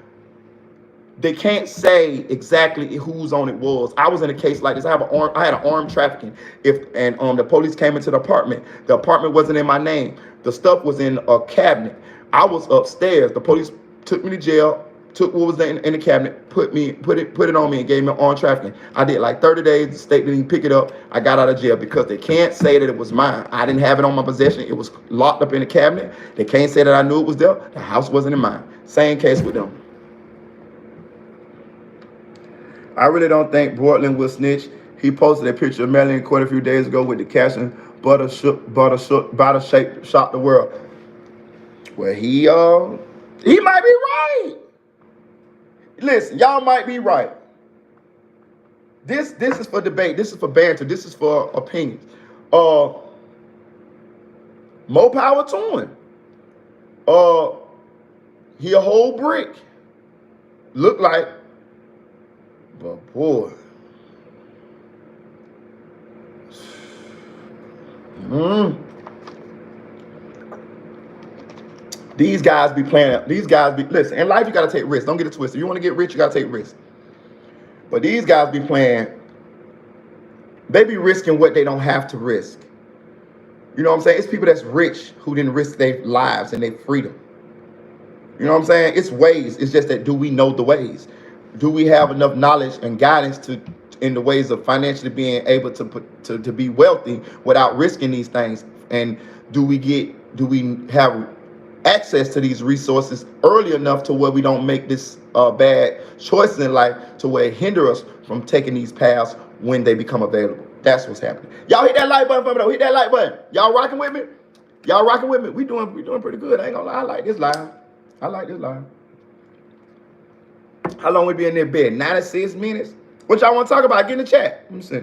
they can't say exactly whose on it was. I was in a case like this. I had an armed trafficking. The police came into the apartment wasn't in my name. The stuff was in a cabinet. I was upstairs. The police took me to jail, took what was in the cabinet, put it on me, and gave me armed trafficking. I did like 30 days. The state didn't even pick it up. I got out of jail because they can't say that it was mine. I didn't have it on my possession. It was locked up in the cabinet. They can't say that I knew it was there. The house wasn't in mine. Same case with them. I really don't think Portland will snitch. He posted a picture of Melly in court a few days ago with the caption, butter shot the world. Well, he might be right. Listen, y'all might be right. This is for debate. This is for banter. This is for opinions. More power to him. He a whole brick. Look like, but boy. These guys be playing. Listen, in life you gotta take risks. Don't get it twisted. You wanna get rich, you gotta take risks. But these guys be playing, they be risking what they don't have to risk. You know what I'm saying? It's people that's rich who didn't risk their lives and their freedom. You know what I'm saying? It's ways. It's just that, do we know the ways? Do we have enough knowledge and guidance in the ways of financially being able to be wealthy without risking these things? And do we have access to these resources early enough to where we don't make this bad choices in life to where it hinder us from taking these paths when they become available? That's what's happening. Y'all hit that like button for me though. Hit that like button. Y'all rocking with me? Y'all rocking with me? We doing pretty good. I ain't gonna lie. I like this live. How long we be in their bed? 96 minutes? What y'all want to talk about? Get in the chat. Let me see.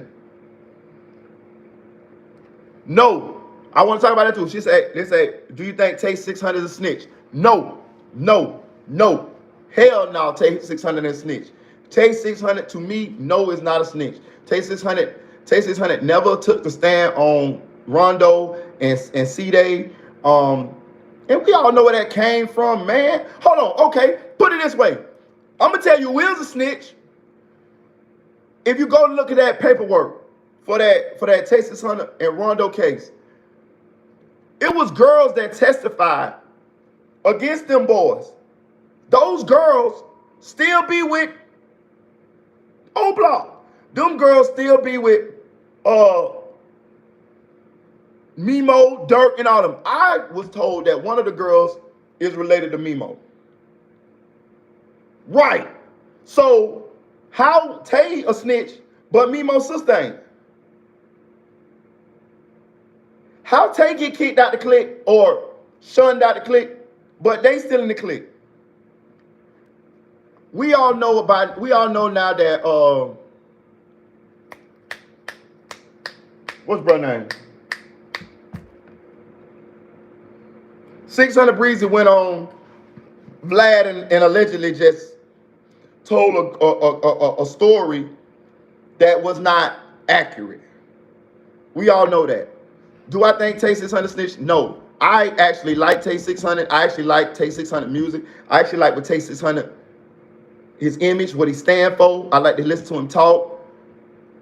No. I want to talk about that too. They say, do you think Tay 600 is a snitch? No. Hell no, Tay 600 is a snitch. Tay 600 to me, no, is not a snitch. Tay 600 never took the stand on Rondo and C-Day. And we all know where that came from, man. Hold on, okay. Put it this way. I'm gonna tell you who is a snitch. If you go look at that paperwork for that Tay 600 and Rondo case, it was girls that testified against them boys. Those girls still be with O-Block. Them girls still be with Mimo, Durk, and all them. I was told that one of the girls is related to Mimo. Right. So how Tay a snitch, but Mimo's sister ain't? How Tay get kicked out the clique or shunned out the clique, but they still in the clique? We all know now that what's brother name? 600 Breezy went on Vlad and allegedly just told a story that was not accurate. We all know that. Do I think Tay 600 snitched? No. I actually like Tay 600. I actually like Tay 600 music. I actually like what Tay 600, his image, what he stand for. I like to listen to him talk.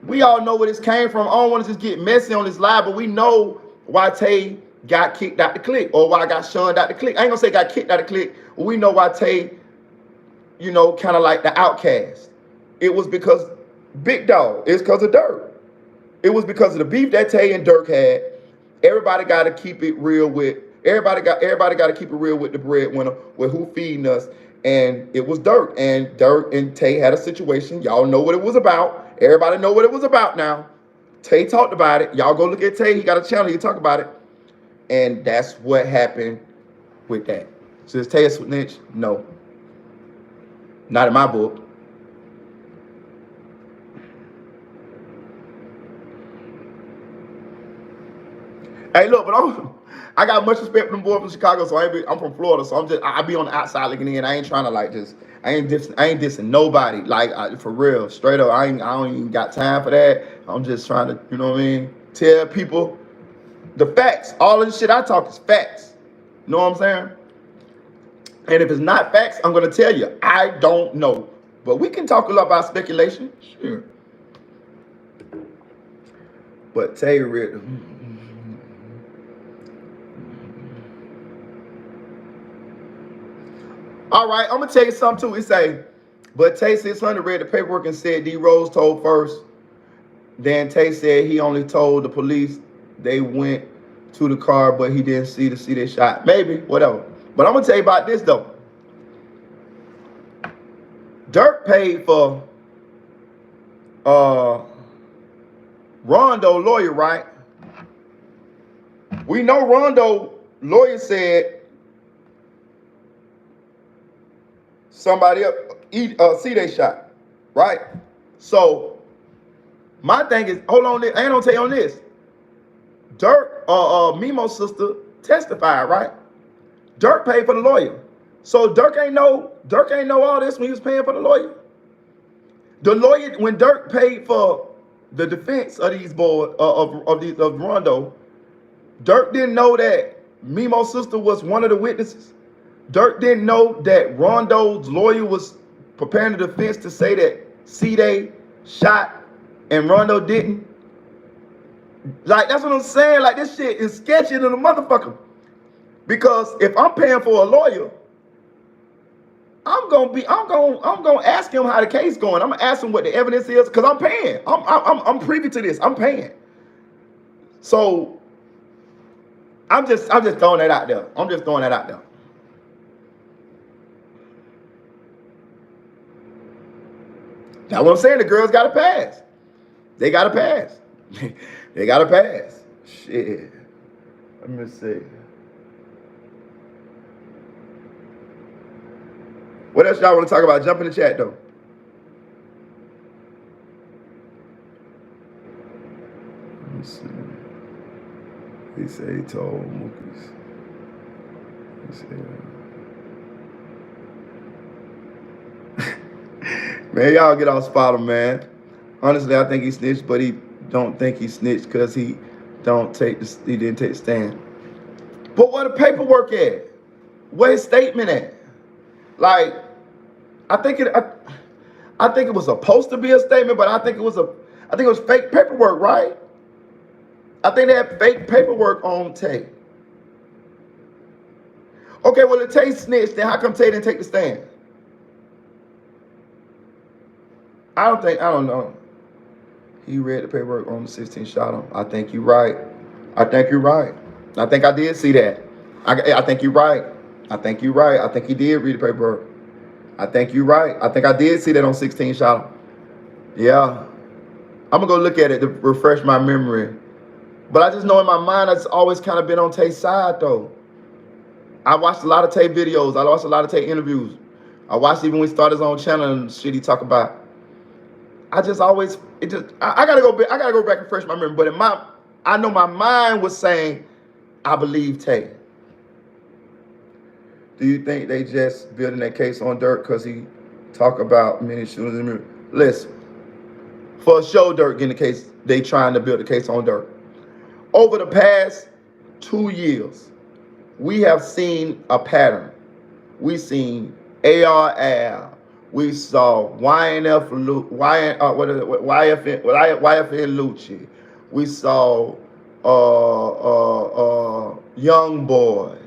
We all know where this came from. I don't want to just get messy on this live, but we know why Tay got kicked out the clique or why I got shunned out the clique. I ain't gonna say got kicked out the clique, but we know why Tay, you know, kind of like the outcast. It was because Big Dog. It's because of Durk. It was because of the beef that Tay and Durk had. Everybody got to keep it real with. Everybody got to keep it real with the breadwinner, with who feeding us. And it was Durk. And Durk and Tay had a situation. Y'all know what it was about. Everybody know what it was about now. Tay talked about it. Y'all go look at Tay. He got a channel. He talk about it. And that's what happened with that. So is Tay a snitch? No. Not in my book. Hey, look, but I got much respect for them boys from Chicago, so I'm from Florida, so I be on the outside looking in. I ain't trying to like I ain't dissing nobody, like for real, straight up. I don't even got time for that. I'm just trying to, you know what I mean, tell people the facts. All of the shit I talk is facts. You know what I'm saying? And if it's not facts, I'm gonna tell you I don't know. But we can talk a lot about speculation, sure. But Tay real. All right, I'm gonna tell you something too. It say, but Tay 600 read the paperwork and said D Rose told first. Then Tay said he only told the police. They went to the car, but he didn't see they shot. Maybe, whatever. But I'm gonna tell you about this though. Durk paid for Rondo lawyer, right? We know Rondo lawyer said somebody else see they shot, right? So my thing is, hold on, I ain't gonna tell you on this. Durk, Memo's sister testified, right? Durk paid for the lawyer. So Durk ain't know all this when he was paying for the lawyer. The lawyer, when Durk paid for the defense of these boys, of Rondo, Durk didn't know that Memo's sister was one of the witnesses. Durk didn't know that Rondo's lawyer was preparing the defense to say that C-Day shot and Rondo didn't. Like, that's what I'm saying. Like, this shit is sketchy than a motherfucker. Because if I'm paying for a lawyer, I'm gonna ask him how the case going. I'm gonna ask him what the evidence is, because I'm paying. I'm privy to this. I'm paying. So I'm just throwing that out there. I'm just throwing that out there. That's what I'm saying. The girls gotta pass. They gotta pass. They gotta pass. Shit. Let me see. What else y'all want to talk about? Jump in the chat though. Let me see. He said he told Mookies. He said, man, y'all get off spot him, man. Honestly, I think he snitched, but he don't think he snitched because he didn't take the stand. But where the paperwork at? Where his statement at? Like, I think it was supposed to be a statement, but I think it was fake paperwork, right? I think they had fake paperwork on Tay. Okay, well, if Tay snitched, then how come Tay didn't take the stand? I don't know. He read the paperwork on the 16 shot him. I think you're right. I think you're right. I think I did see that. I think you're right. I think you're right. I think he did read the paperwork. I think you're right. I think I did see that on 16 shot him. Yeah. I'm going to go look at it to refresh my memory. But I just know in my mind, I've always kind of been on Tay's side, though. I watched a lot of Tay videos. I watched a lot of Tay interviews. I watched even when he started his own channel and shit he talk about. I just always, I gotta go back and refresh my memory. But I know my mind was saying, I believe Tay. Do you think they just building that case on Durk because he talk about many shootings in the mirror? Listen, for sure Durk getting the case, they trying to build a case on Durk. Over the past 2 years, we have seen a pattern. We seen ARL. We saw YFN Lucci. We saw YoungBoy.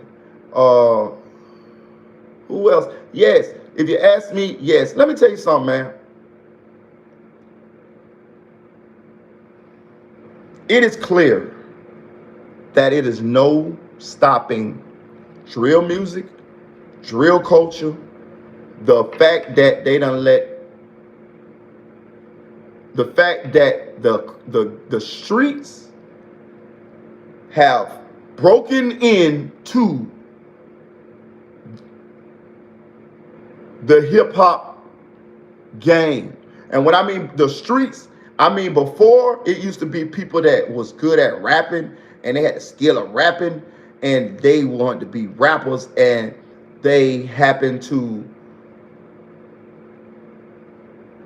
Who else? Yes, if you ask me, yes. Let me tell you something, man. It is clear that it is no stopping drill music, drill culture, the fact that they done let, the fact that the streets have broken into the hip hop game. And when I mean the streets, I mean before it used to be people that was good at rapping and they had the skill of rapping and they wanted to be rappers and they happened to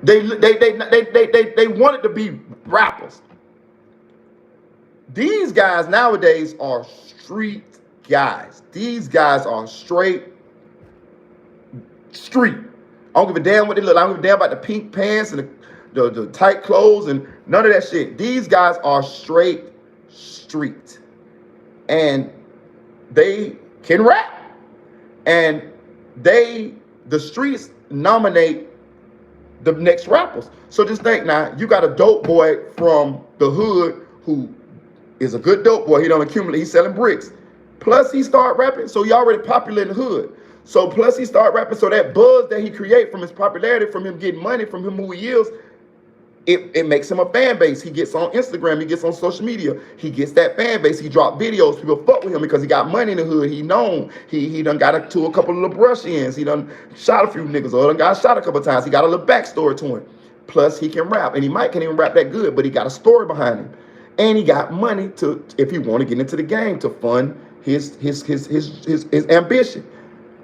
they wanted to be rappers. These guys nowadays are street guys. These guys are straight street. I don't give a damn what they look like. I don't give a damn about the pink pants and the tight clothes and none of that shit. These guys are straight street. And they can rap. And they the streets nominate the next rappers. So just think now, you got a dope boy from the hood who is a good dope boy. He don't accumulate. He's selling bricks. Plus he start rapping, so he already popular in the hood. So plus he start rapping, so that buzz that he create from his popularity, from him getting money, from him who he is, it makes him a fan base. He gets on Instagram, he gets on social media, he gets that fan base. He drop videos, people fuck with him because he got money in the hood. He known. He done got to a couple of little brush ins. He done shot a few niggas, or done got shot a couple of times. He got a little backstory to him. Plus he can rap, and he can't even rap that good, but he got a story behind him. And he got money to, if he want to get into the game, to fund his ambition.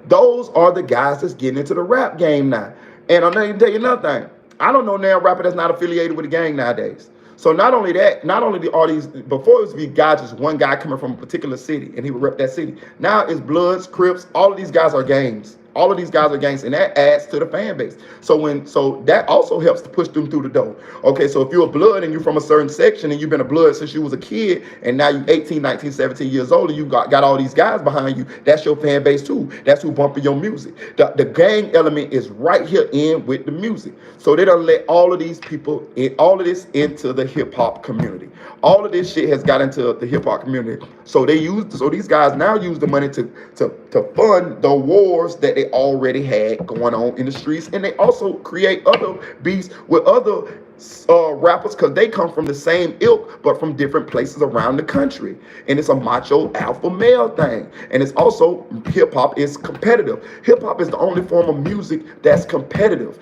Those are the guys that's getting into the rap game now. And I'm going to tell you another thing. I don't know now rapper that's not affiliated with the gang nowadays. So not only that, not only are these, before it was be guys, just one guy coming from a particular city and he would rep that city. Now it's Bloods, Crips, all of these guys are gangs. All of these guys are gangs, and that adds to the fan base. So that also helps to push them through the door. Okay, so if you're a Blood and you're from a certain section and you've been a Blood since you was a kid, and now you're 18, 19, 17 years old, and you got all these guys behind you, that's your fan base too. That's who bumping your music. The gang element is right here in with the music. So they don't let all of these people, all of this into the hip hop community. All of this shit has got into the hip hop community. So these guys now use the money to fund the wars that they already had going on in the streets, and they also create other beefs with other rappers because they come from the same ilk but from different places around the country. And it's a macho alpha male thing. And it's also, hip-hop is competitive. Hip-hop is the only form of music that's competitive.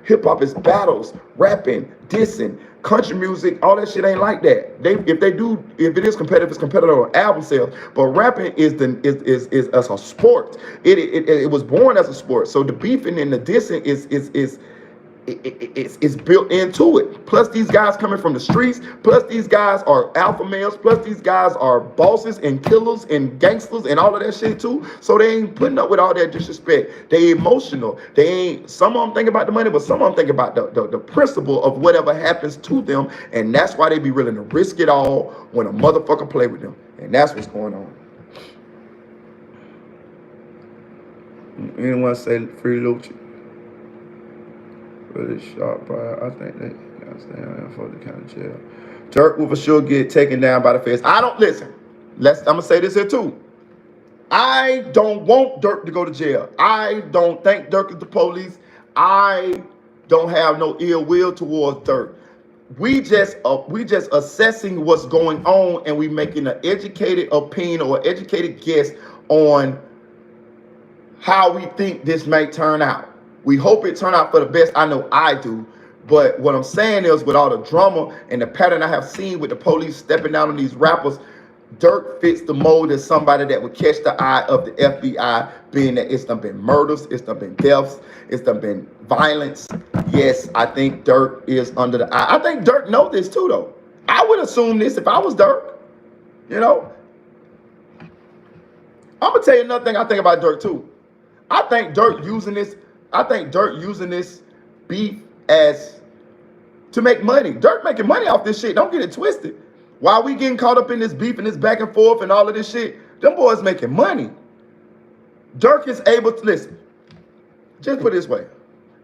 Hip-hop is battles, rapping, dissing. Country music, all that shit ain't like that. If it is competitive, it's competitive on album sales. But rapping is as a sport. It was born as a sport. So the beefing and the dissing is built into it. Plus these guys coming from the streets. Plus these guys are alpha males. Plus these guys are bosses and killers and gangsters and all of that shit too. So they ain't putting up with all that disrespect. They emotional. They ain't. Some of them think about the money, but some of them think about the principle of whatever happens to them. And that's why they be willing to risk it all when a motherfucker play with them. And that's what's going on. Anyone say free Lucci? Really sharp, bro. I think they gotta stay on for the county jail. Durk will for sure get taken down by the feds. I don't listen. I'm gonna say this here too. I don't want Durk to go to jail. I don't think Durk is the police. I don't have no ill will towards Durk. We just assessing what's going on, and we making an educated opinion or educated guess on how we think this may turn out. We hope it turn out for the best. I know I do. But what I'm saying is, with all the drama and the pattern I have seen with the police stepping down on these rappers, Durk fits the mold as somebody that would catch the eye of the FBI, being that it's done been murders, it's done been deaths, it's done been violence. Yes, I think Durk is under the eye. I think Durk knows this too, though. I would assume this if I was Durk. You know? I'm going to tell you another thing I think about Durk too. I think Durk using this beef as to make money. Durk making money off this shit. Don't get it twisted. While we getting caught up in this beef and this back and forth and all of this shit, them boys making money. Durk is able to, listen, just put it this way.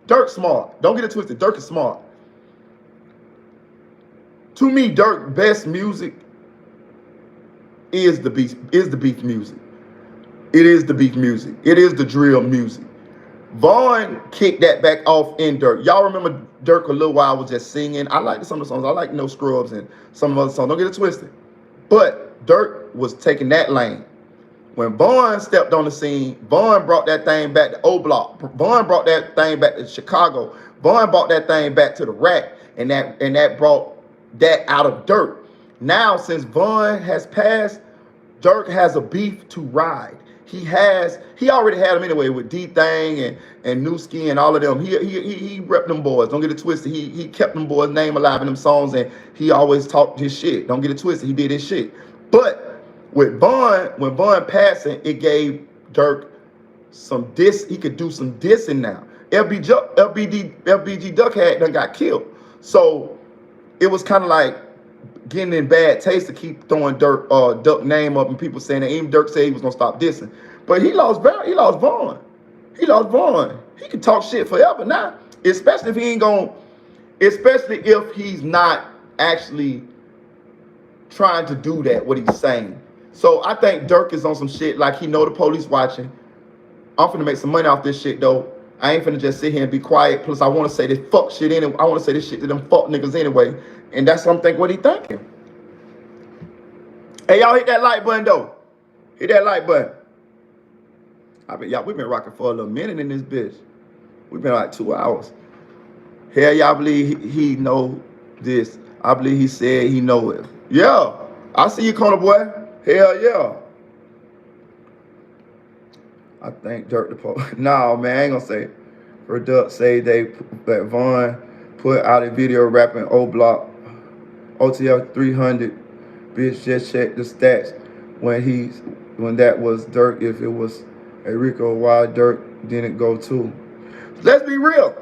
Durk's smart. Don't get it twisted. Durk is smart. To me, Durk's best music is the beef music. It is the beef music. It is the drill music. Vaughn kicked that back off in Durk. Y'all remember Durk a little while was just singing. I like some of the songs. I like No Scrubs and some of the other songs. Don't get it twisted. But Durk was taking that lane. When Vaughn stepped on the scene, Vaughn brought that thing back to O Block. Vaughn brought that thing back to Chicago. Vaughn brought that thing back to the rack, and that brought that out of Durk. Now, since Vaughn has passed, Durk has a beef to ride. He already had them anyway with D-Thang and Newski and all of them. He repped them boys. Don't get it twisted. He kept them boys' name alive in them songs, and he always talked his shit. Don't get it twisted. He did his shit. But with Vaughn, when Vaughn passing, it gave Durk some diss. He could do some dissing now. LBG Duck done got killed. So it was kind of like getting in bad taste to keep throwing Duck name up and people saying that even Durk said he was gonna stop dissing. But he lost Vaughn. He lost Vaughn. He can talk shit forever now. Especially if he ain't gonna, especially if he's not actually trying to do that, what he's saying. So I think Durk is on some shit like he know the police watching. I'm finna make some money off this shit though. I ain't finna just sit here and be quiet. Plus I wanna say this fuck shit anyway. I wanna say this shit to them fuck niggas anyway. And that's what I'm thinking what he thinking. Hey, y'all hit that like button though. Hit that like button. We've been rocking for a little minute in this bitch. We've been like 2 hours. Hell, y'all believe he know this. I believe he said he know it. Yeah, I see you, corner boy. Hell yeah. I think Durk the Pope. No, man, I ain't gonna say it. For Duck say that Vaughn put out a video rapping O Block, OTL 300. Bitch, just check the stats when that was Durk. If it was a Rico, why Durk didn't go too? Let's be real.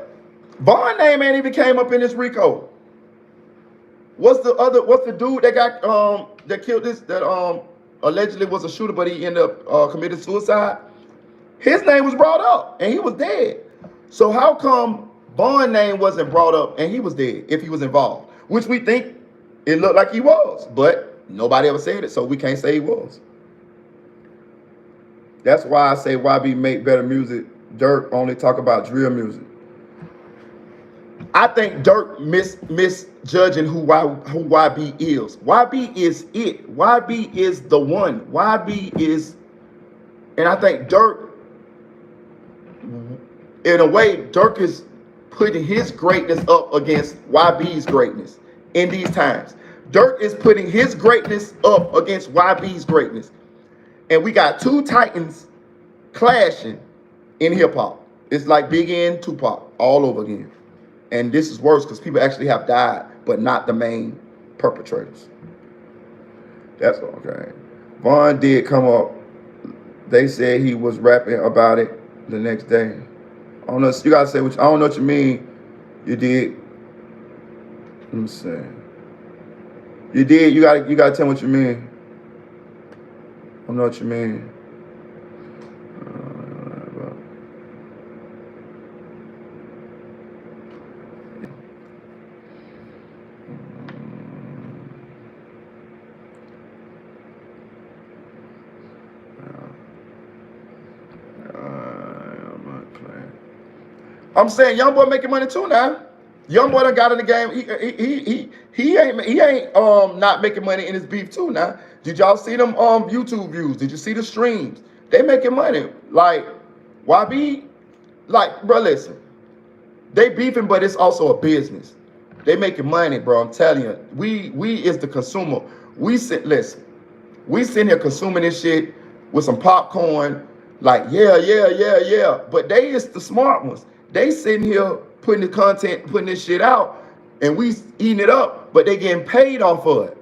Vaughn name ain't even came up in this Rico. What's the dude that got that killed this that allegedly was a shooter, but he ended up committing suicide? His name was brought up and he was dead. So how come Vaughn's name wasn't brought up and he was dead if he was involved? Which we think it looked like he was, but nobody ever said it, so we can't say he was. That's why I say YB make better music. Durk only talk about drill music. I think Durk misjudging who YB is. YB is it. YB is the one. YB is, and I think Durk, in a way, Durk is putting his greatness up against YB's greatness in these times. Durk is putting his greatness up against YB's greatness. And we got two titans clashing in hip-hop. It's like Biggie and Tupac all over again. And this is worse because people actually have died, but not the main perpetrators. That's okay. Vaughn did come up. They said he was rapping about it the next day. I don't know. You gotta say which. I don't know what you mean. You did. Let me see. You did. You gotta tell me what you mean. I don't know what you mean. I'm saying YoungBoy making money too now. YoungBoy done got in the game. He ain't not making money in his beef too now. Did y'all see them YouTube views? Did you see the streams? They making money. Like YB, like bro, listen. They beefing, but it's also a business. They making money, bro. I'm telling you. We is the consumer. We sit here consuming this shit with some popcorn. Like yeah. But they is the smart ones. They sitting here putting the content, putting this shit out, and we eating it up, but they getting paid off of it.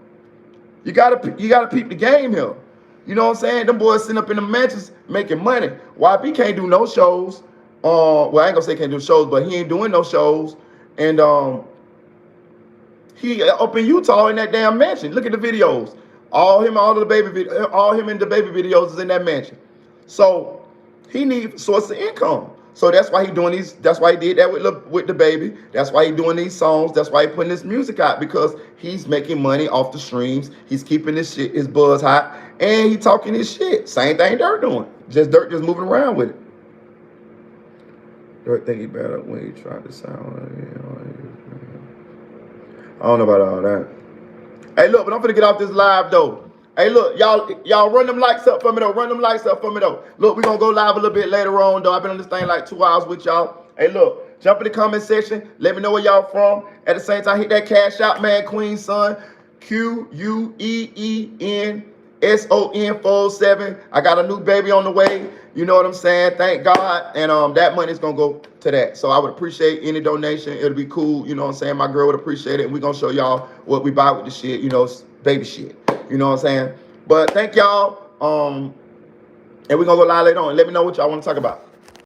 You gotta peep the game here. You know what I'm saying? Them boys sitting up in the mansions making money. YB can't do no shows. Well, I ain't gonna say can't do shows, but he ain't doing no shows. And he up in Utah in that damn mansion. Look at the videos. All him and the baby videos is in that mansion. So he needs source of income. So that's why he doing these. That's why he did that with the baby. That's why he doing these songs. That's why he putting this music out, because he's making money off the streams. He's keeping his buzz hot, and he talking his shit. Same thing Durk doing. Durk just moving around with it. Durk think he better when he tried to sound. I don't know about all that. Hey, look, but I'm finna get off this live though. Hey, look, y'all run them likes up for me though. Look, we're gonna go live a little bit later on though. I've been on this thing like 2 hours with y'all. Hey, look, jump in the comment section. Let me know where y'all from. At the same time, hit that cash out, man. Queen Son, QUEENSON 47. I got a new baby on the way. You know what I'm saying? Thank God. And that money's gonna go to that. So I would appreciate any donation. It'll be cool. You know what I'm saying? My girl would appreciate it. And we're gonna show y'all what we buy with the shit. You know, baby shit. You know what I'm saying? But thank y'all. And we're gonna go live later on. Let me know what y'all want to talk about.